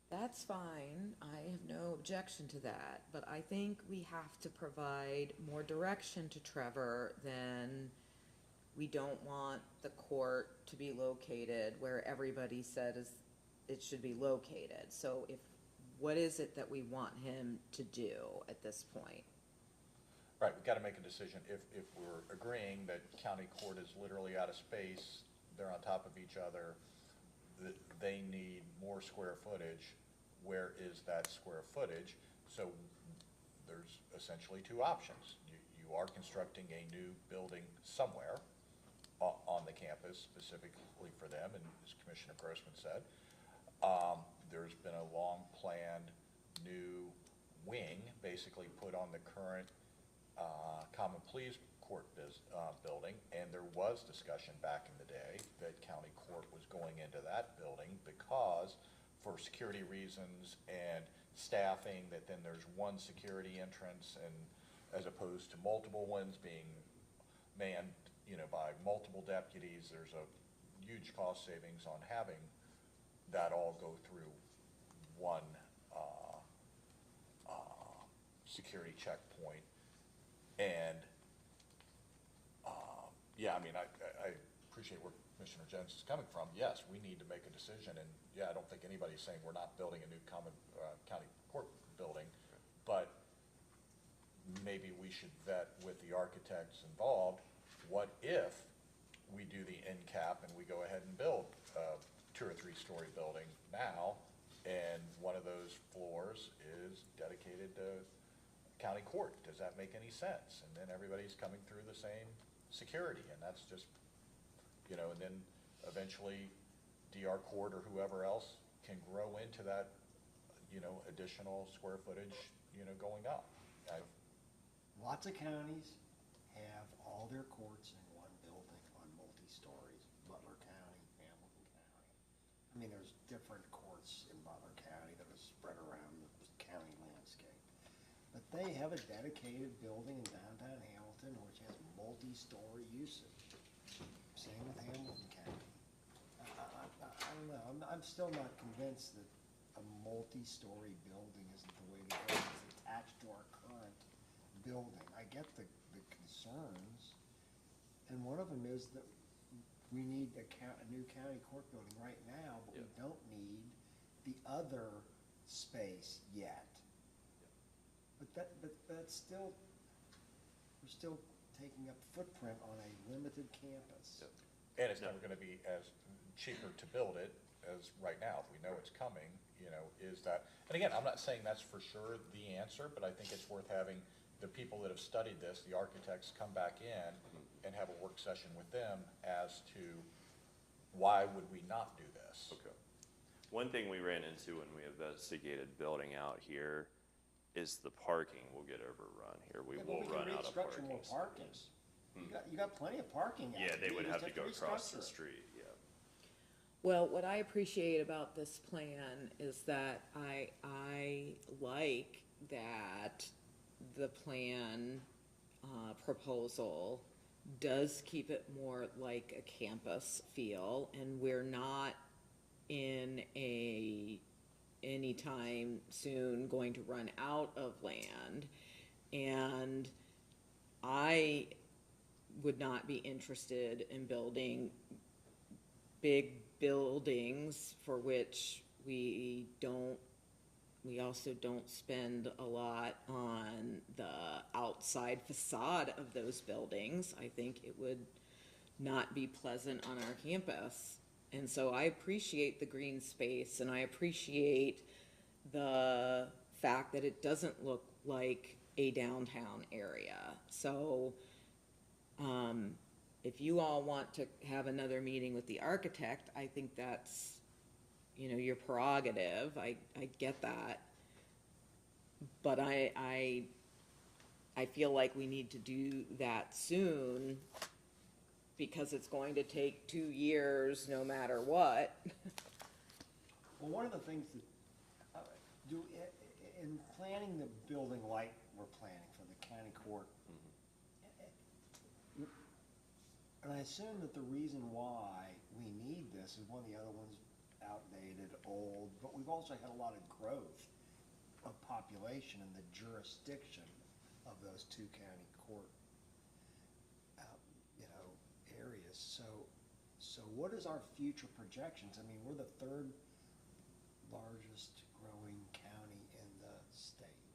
That's fine, I have no objection to that, but I think we have to provide more direction to Trevor than we don't want the court to be located where everybody said it should be located. So what is it that we want him to do at this point? Right, we've gotta make a decision. If we're agreeing that county court is literally out of space, they're on top of each other, that they need more square footage, where is that square footage? So there's essentially two options. You are constructing a new building somewhere on the campus specifically for them, and as Commissioner Grossman said, there's been a long-planned new wing basically put on the current Common Pleas Court building, and there was discussion back in the day that county court was going into that building because for security reasons and staffing, that then there's one security entrance, and as opposed to multiple ones being manned, by multiple deputies, there's a huge cost savings on having that all go through one security checkpoint. And yeah, I mean, I appreciate where Commissioner Jones is coming from. Yes, we need to make a decision, and yeah, I don't think anybody's saying we're not building a new county court building, but maybe we should vet with the architects involved what if we do the end cap and we go ahead and build a 2 or 3 story building now, and one of those floors is dedicated to county court? Does that make any sense? And then everybody's coming through the same security, and that's just, you know, and then eventually DR Court or whoever else can grow into that, you know, additional square footage, you know, going up. Lots of counties have all their courts in one building on multi-stories, Butler County, Hamilton County. I mean, there's different courts in Butler County that are spread around the county landscape. But they have a dedicated building in downtown Hamilton which has multi-story usage. Same with Hamilton County. I don't know, I'm still not convinced that a multi-story building isn't the way to go. It's attached to our current building. I get the concerns, and one of them is that we need a new county court building right now, but we don't need the other space yet. But that's still, we're still taking up footprint on a limited campus. And it's never gonna be as cheaper to build it as right now, if we know it's coming, you know, is that, and again, I'm not saying that's for sure the answer, but I think it's worth having the people that have studied this, the architects, come back in and have a work session with them as to why would we not do this? Okay. One thing we ran into when we investigated building out here is the parking will get overrun here. We Yeah, but will we can run out of restructure parking more parking. spaces. You got plenty of parking out Yeah, there. they would You have just to go across restructure the it. street, yeah. Well, what I appreciate about this plan is that I like that the plan proposal does keep it more like a campus feel, and we're not in anytime soon going to run out of land. And I would not be interested in building big buildings for which we also don't spend a lot on the outside facade of those buildings. I think it would not be pleasant on our campus. And so I appreciate the green space, and I appreciate the fact that it doesn't look like a downtown area. So, if you all want to have another meeting with the architect, I think that's, you know, your prerogative. I get that. But I feel like we need to do that soon, because it's going to take 2 years no matter what. Well, one of the things that, in planning the building like we're planning for the county court, and I assume that the reason why we need this is one of the other ones outdated, old, but we've also had a lot of growth of population in the jurisdiction of those 2 county court, you know, areas. So what is our future projections? I mean, we're the 3rd largest growing county in the state.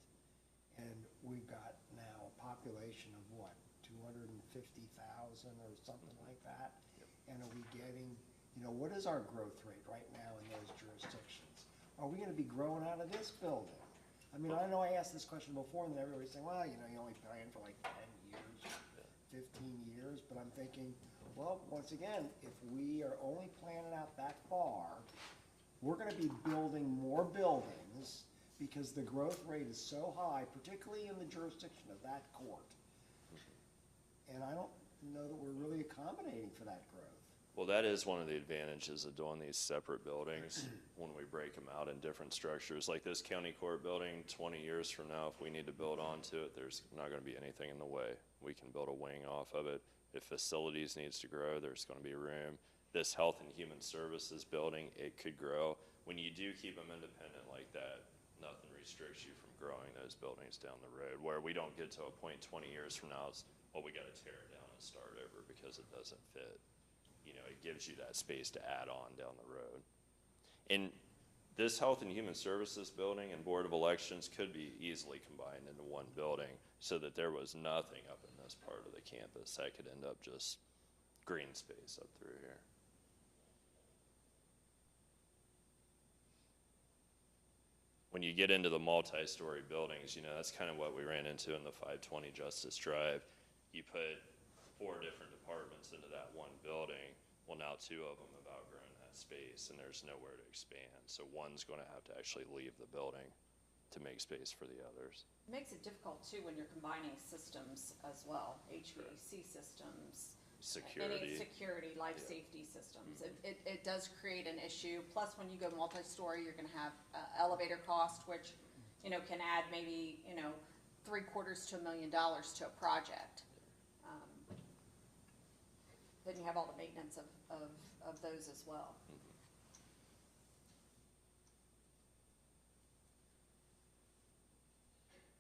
And we've got now a population of what, 250,000 or something like that? And are we getting, you know, what is our growth rate right now in those jurisdictions? Are we gonna be growing out of this building? I mean, I know I asked this question before, and then everybody's saying, well, you know, you only plan for like 10 years, 15 years, but I'm thinking, well, once again, if we are only planning out that far, we're gonna be building more buildings because the growth rate is so high, particularly in the jurisdiction of that court. And I don't know that we're really accommodating for that growth. Well, that is one of the advantages of doing these separate buildings when we break them out in different structures. Like this county court building, 20 years from now, if we need to build onto it, there's not going to be anything in the way. We can build a wing off of it. If facilities needs to grow, there's going to be room. This health and human services building, it could grow. When you do keep them independent like that, nothing restricts you from growing those buildings down the road, where we don't get to a point 20 years from now, it's, well, we got to tear it down and start over because it doesn't fit. You know, it gives you that space to add on down the road. And this Health and Human Services building and Board of Elections could be easily combined into one building so that there was nothing up in this part of the campus. That could end up just green space up through here. When you get into the multi-story buildings, you know, that's kind of what we ran into in the 520 Justice Drive. You put 4 different departments into that one building. Well, now 2 of them have outgrown that space and there's nowhere to expand. So one's going to have to actually leave the building to make space for the others. It makes it difficult too when you're combining systems as well, HVAC systems. Security. Any security, life Yeah. safety systems. It does create an issue. Plus, when you go multi-story, you're gonna have elevator cost, which, you know, can add maybe, you know, $750,000 to $1 million to a project. Then you have all the maintenance of those as well.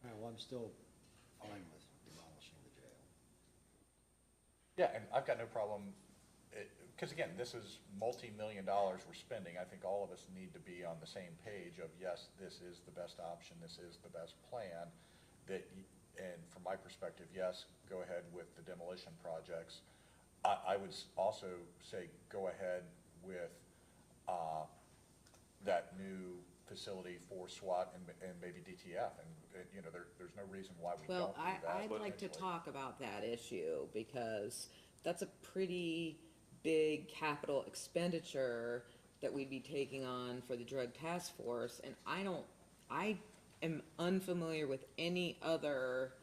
All right, well, I'm still fine with demolishing the jail. Yeah, and I've got no problem, because again, this is multi-million dollars we're spending. I think all of us need to be on the same page of, yes, this is the best option, this is the best plan. And from my perspective, yes, go ahead with the demolition projects. I would also say go ahead with that new facility for SWAT and maybe DTF. And you know, there's no reason why we don't Well, do that. I'd like to potentially. talk about that issue because that's a pretty big capital expenditure that we'd be taking on for the drug task force. And I am unfamiliar with any other,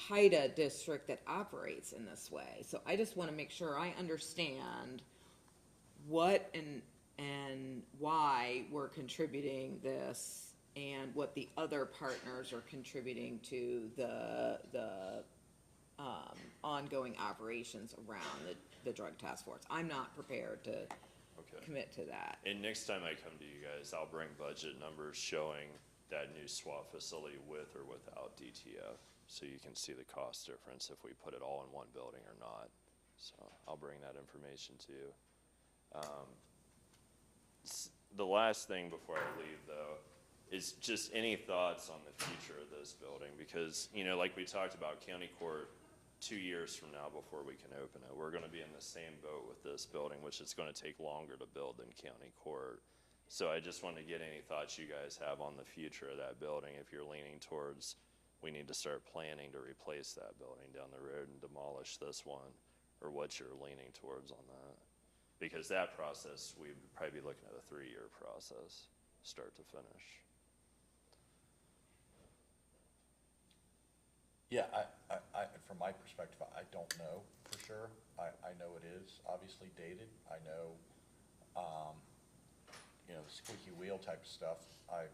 HIDA district that operates in this way. So I just want to make sure I understand what and why we're contributing this and what the other partners are contributing to the ongoing operations around the drug task force. I'm not prepared to Okay. commit to that. And next time I come to you guys, I'll bring budget numbers showing that new SWAT facility with or without DTF, so you can see the cost difference if we put it all in one building or not. So I'll bring that information to you. The last thing before I leave, though, is just any thoughts on the future of this building? Because, you know, like we talked about, county court 2 years from now before we can open it, we're gonna be in the same boat with this building, which is gonna take longer to build than county court. So I just want to get any thoughts you guys have on the future of that building, if you're leaning towards, we need to start planning to replace that building down the road and demolish this one, or what you're leaning towards on that. Because that process, we'd probably be looking at a 3-year process, start to finish. Yeah, from my perspective, I don't know for sure. I know it is obviously dated. I know, you know, the squeaky wheel type stuff, I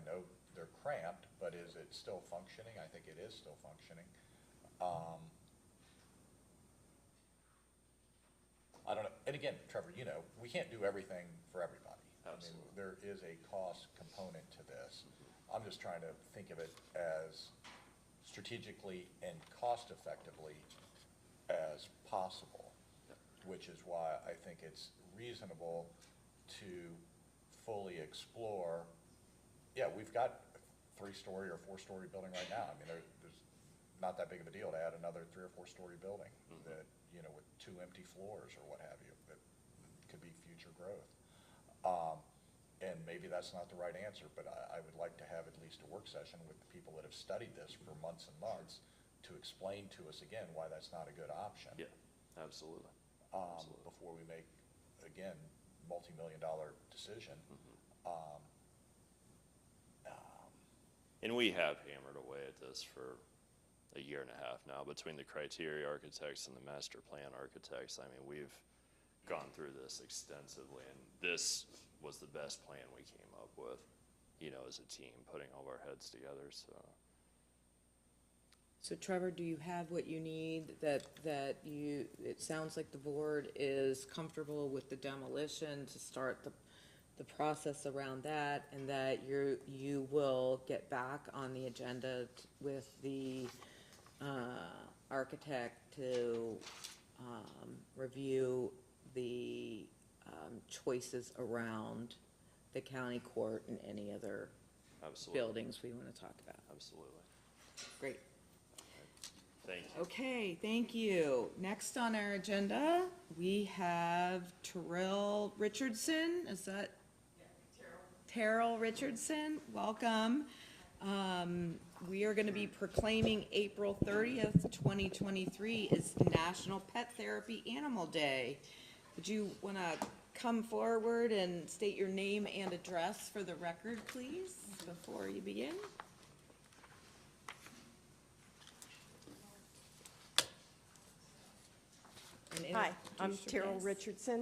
know they're cramped, but is it still functioning? I think it is still functioning. I don't know, and again, Trevor, you know, we can't do everything for everybody. Absolutely. I mean, there is a cost component to this. I'm just trying to think of it as strategically and cost effectively as possible, which is why I think it's reasonable to fully explore. Yeah, we've got a 3-story or 4-story building right now. I mean, there's not that big of a deal to add another 3 or 4-story building that, you know, with 2 empty floors or what have you, that could be future growth. And maybe that's not the right answer, but I would like to have at least a work session with the people that have studied this for months and months to explain to us again why that's not a good option. Yeah, absolutely. Before we make, again, multi-million-dollar decision. And we have hammered away at this for a year and a half now, between the criteria architects and the master plan architects. I mean, we've gone through this extensively, and this was the best plan we came up with, you know, as a team, putting all of our heads together, so. So Trevor, do you have what you need it sounds like the board is comfortable with the demolition to start the process around that, and that you will get back on the agenda with the architect to review the choices around the county court and any other Absolutely. buildings we want to talk about. Absolutely. Great. Thank you. Okay, thank you. Next on our agenda, we have Terrell Richardson. Is that? Terrell Richardson, welcome. We are going to be proclaiming April 30th, 2023 is National Pet Therapy Animal Day. Would you want to come forward and state your name and address for the record, please, before you begin? And Hi, I'm introduce Terrell yourself. Richardson,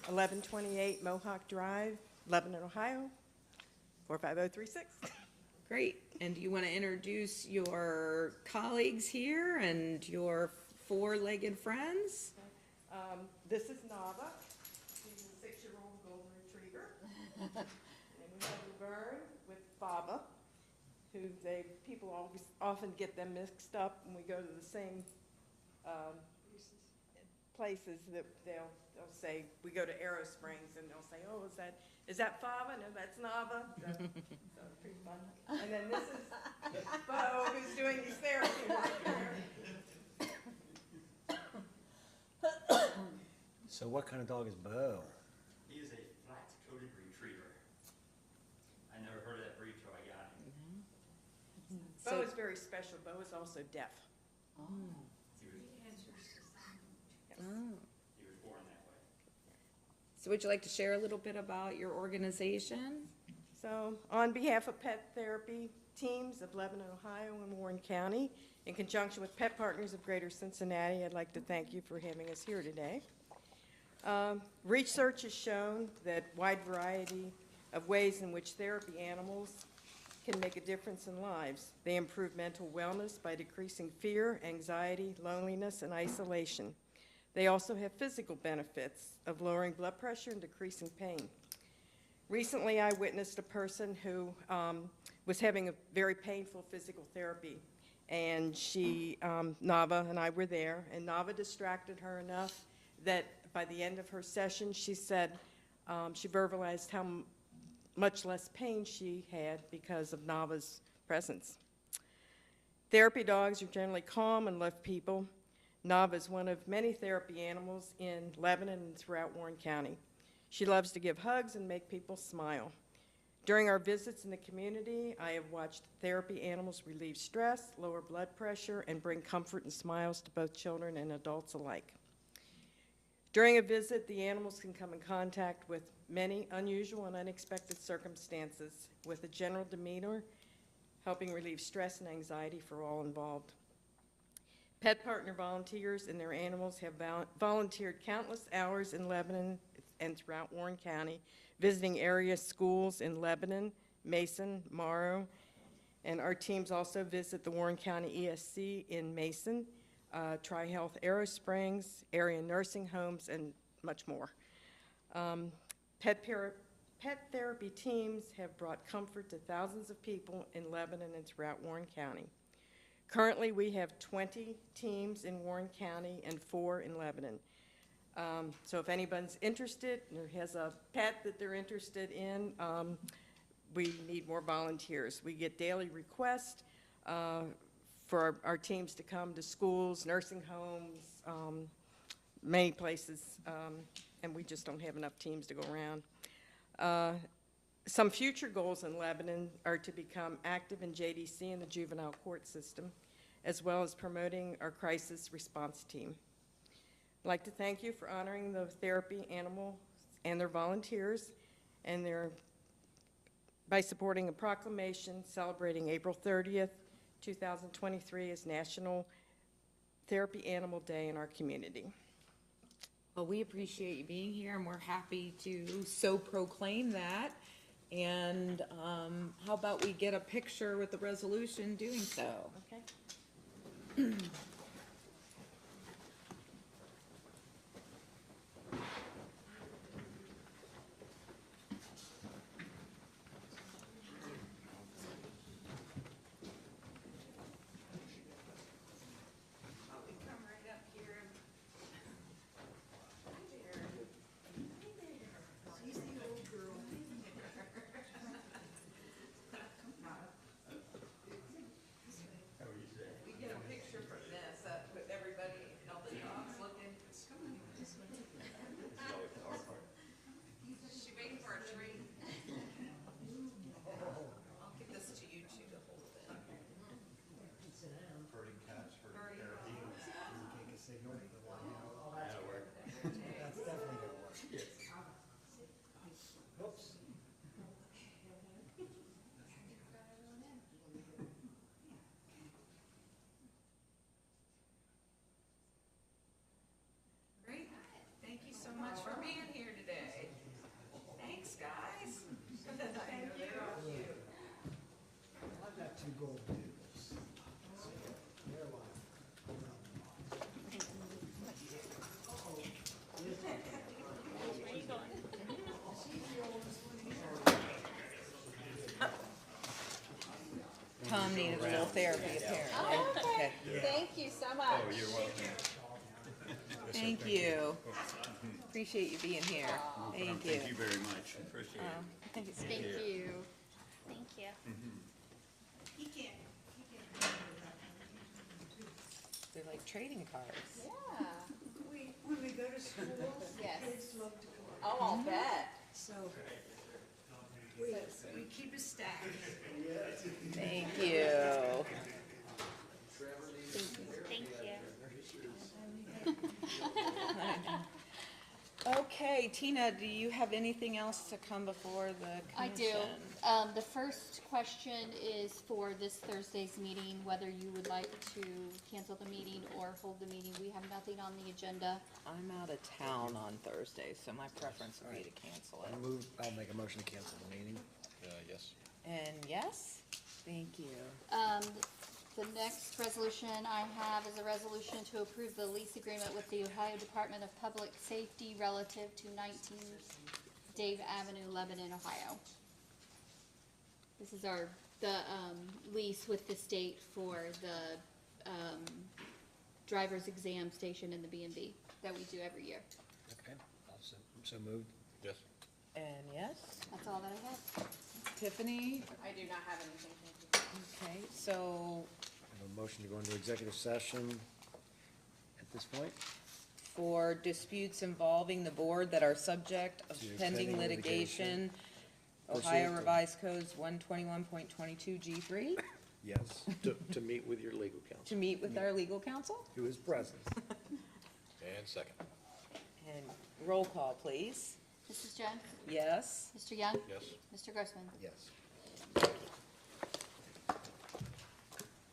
1128 Mohawk Drive, Lebanon, Ohio, 45036. Great. And do you want to introduce your colleagues here and your four-legged friends? This is Nava. She's a 6-year-old golden retriever. And we have Laverne with Baba, who people always often get them mixed up when we go to the same places that they'll say, we go to Arrow Springs and they'll say, oh, is that Fava? No, that's Nava. So it's pretty fun. And then this is Bo, who's doing these therapy right there. So what kind of dog is Bo? He is a flat-coated retriever. I never heard of that breed till I got him. Bo is very special. Bo is also deaf. He was born that way. So would you like to share a little bit about your organization? So, on behalf of Pet Therapy Teams of Lebanon, Ohio, and Warren County, in conjunction with Pet Partners of Greater Cincinnati, I'd like to thank you for having us here today. Research has shown that wide variety of ways in which therapy animals can make a difference in lives. They improve mental wellness by decreasing fear, anxiety, loneliness, and isolation. They also have physical benefits of lowering blood pressure and decreasing pain. Recently, I witnessed a person who was having a very painful physical therapy, and Nava and I were there, and Nava distracted her enough that by the end of her session, she said, she verbalized how much less pain she had because of Nava's presence. Therapy dogs are generally calm and love people. Nava is one of many therapy animals in Lebanon and throughout Warren County. She loves to give hugs and make people smile. During our visits in the community, I have watched therapy animals relieve stress, lower blood pressure, and bring comfort and smiles to both children and adults alike. During a visit, the animals can come in contact with many unusual and unexpected circumstances with a general demeanor, helping relieve stress and anxiety for all involved. Pet Partner volunteers and their animals have volunteered countless hours in Lebanon and throughout Warren County, visiting area schools in Lebanon, Mason, Morrow, and our teams also visit the Warren County ESC in Mason, Tri-Health Arrow Springs, area nursing homes, and much more. Pet therapy teams have brought comfort to thousands of people in Lebanon and throughout Warren County. Currently, we have 20 teams in Warren County and 4 in Lebanon. So if anyone's interested or has a pet that they're interested in, we need more volunteers. We get daily requests for our teams to come to schools, nursing homes, many places, and we just don't have enough teams to go around. Some future goals in Lebanon are to become active in JDC and the juvenile court system, as well as promoting our crisis response team. I'd like to thank you for honoring the therapy animals and their volunteers and by supporting a proclamation celebrating April 30th, 2023 as National Therapy Animal Day in our community. Well, we appreciate you being here, and we're happy to so proclaim that. And how about we get a picture with the resolution doing so? Okay. Tom needed a little therapy apparently. Oh, okay. Okay. Thank you so much. Oh, you're welcome. Thank you. Appreciate you being here. Thank you. Thank you very much, appreciate it. Thank you. Thank you. They're like trading cards. Yeah. When we go to school, Yes. kids love to go out. Oh, I'll bet. So we keep a stack. Thank you. Thank you. Okay, Tina, do you have anything else to come before the I do. commission? The first question is for this Thursday's meeting, whether you would like to cancel the meeting or hold the meeting. We have nothing on the agenda. I'm out of town on Thursday, so my preference would be to cancel it. I'll make a motion to cancel the meeting. Yes. And yes? Thank you. The next resolution I have is a resolution to approve the lease agreement with the Ohio Department of Public Safety relative to 19 Dave Avenue, Lebanon, Ohio. This is the lease with the state for the driver's exam station in the B&B that we do every year. Okay, so moved. Yes. And yes? That's all that I have. Tiffany? I do not have anything. Thank you. Okay, so I have a motion to go into executive session at this point. for disputes involving the board that are subject of To pending pending litigation, litigation. Ohio Pursuant to- Revised Codes 121.22 G3, Yes. To meet with your legal to counsel. meet with our legal counsel? Who is present? And second. And roll call, please. Mrs. Jones? Yes? Mr. Young? Yes. Mr. Grossman? Yes.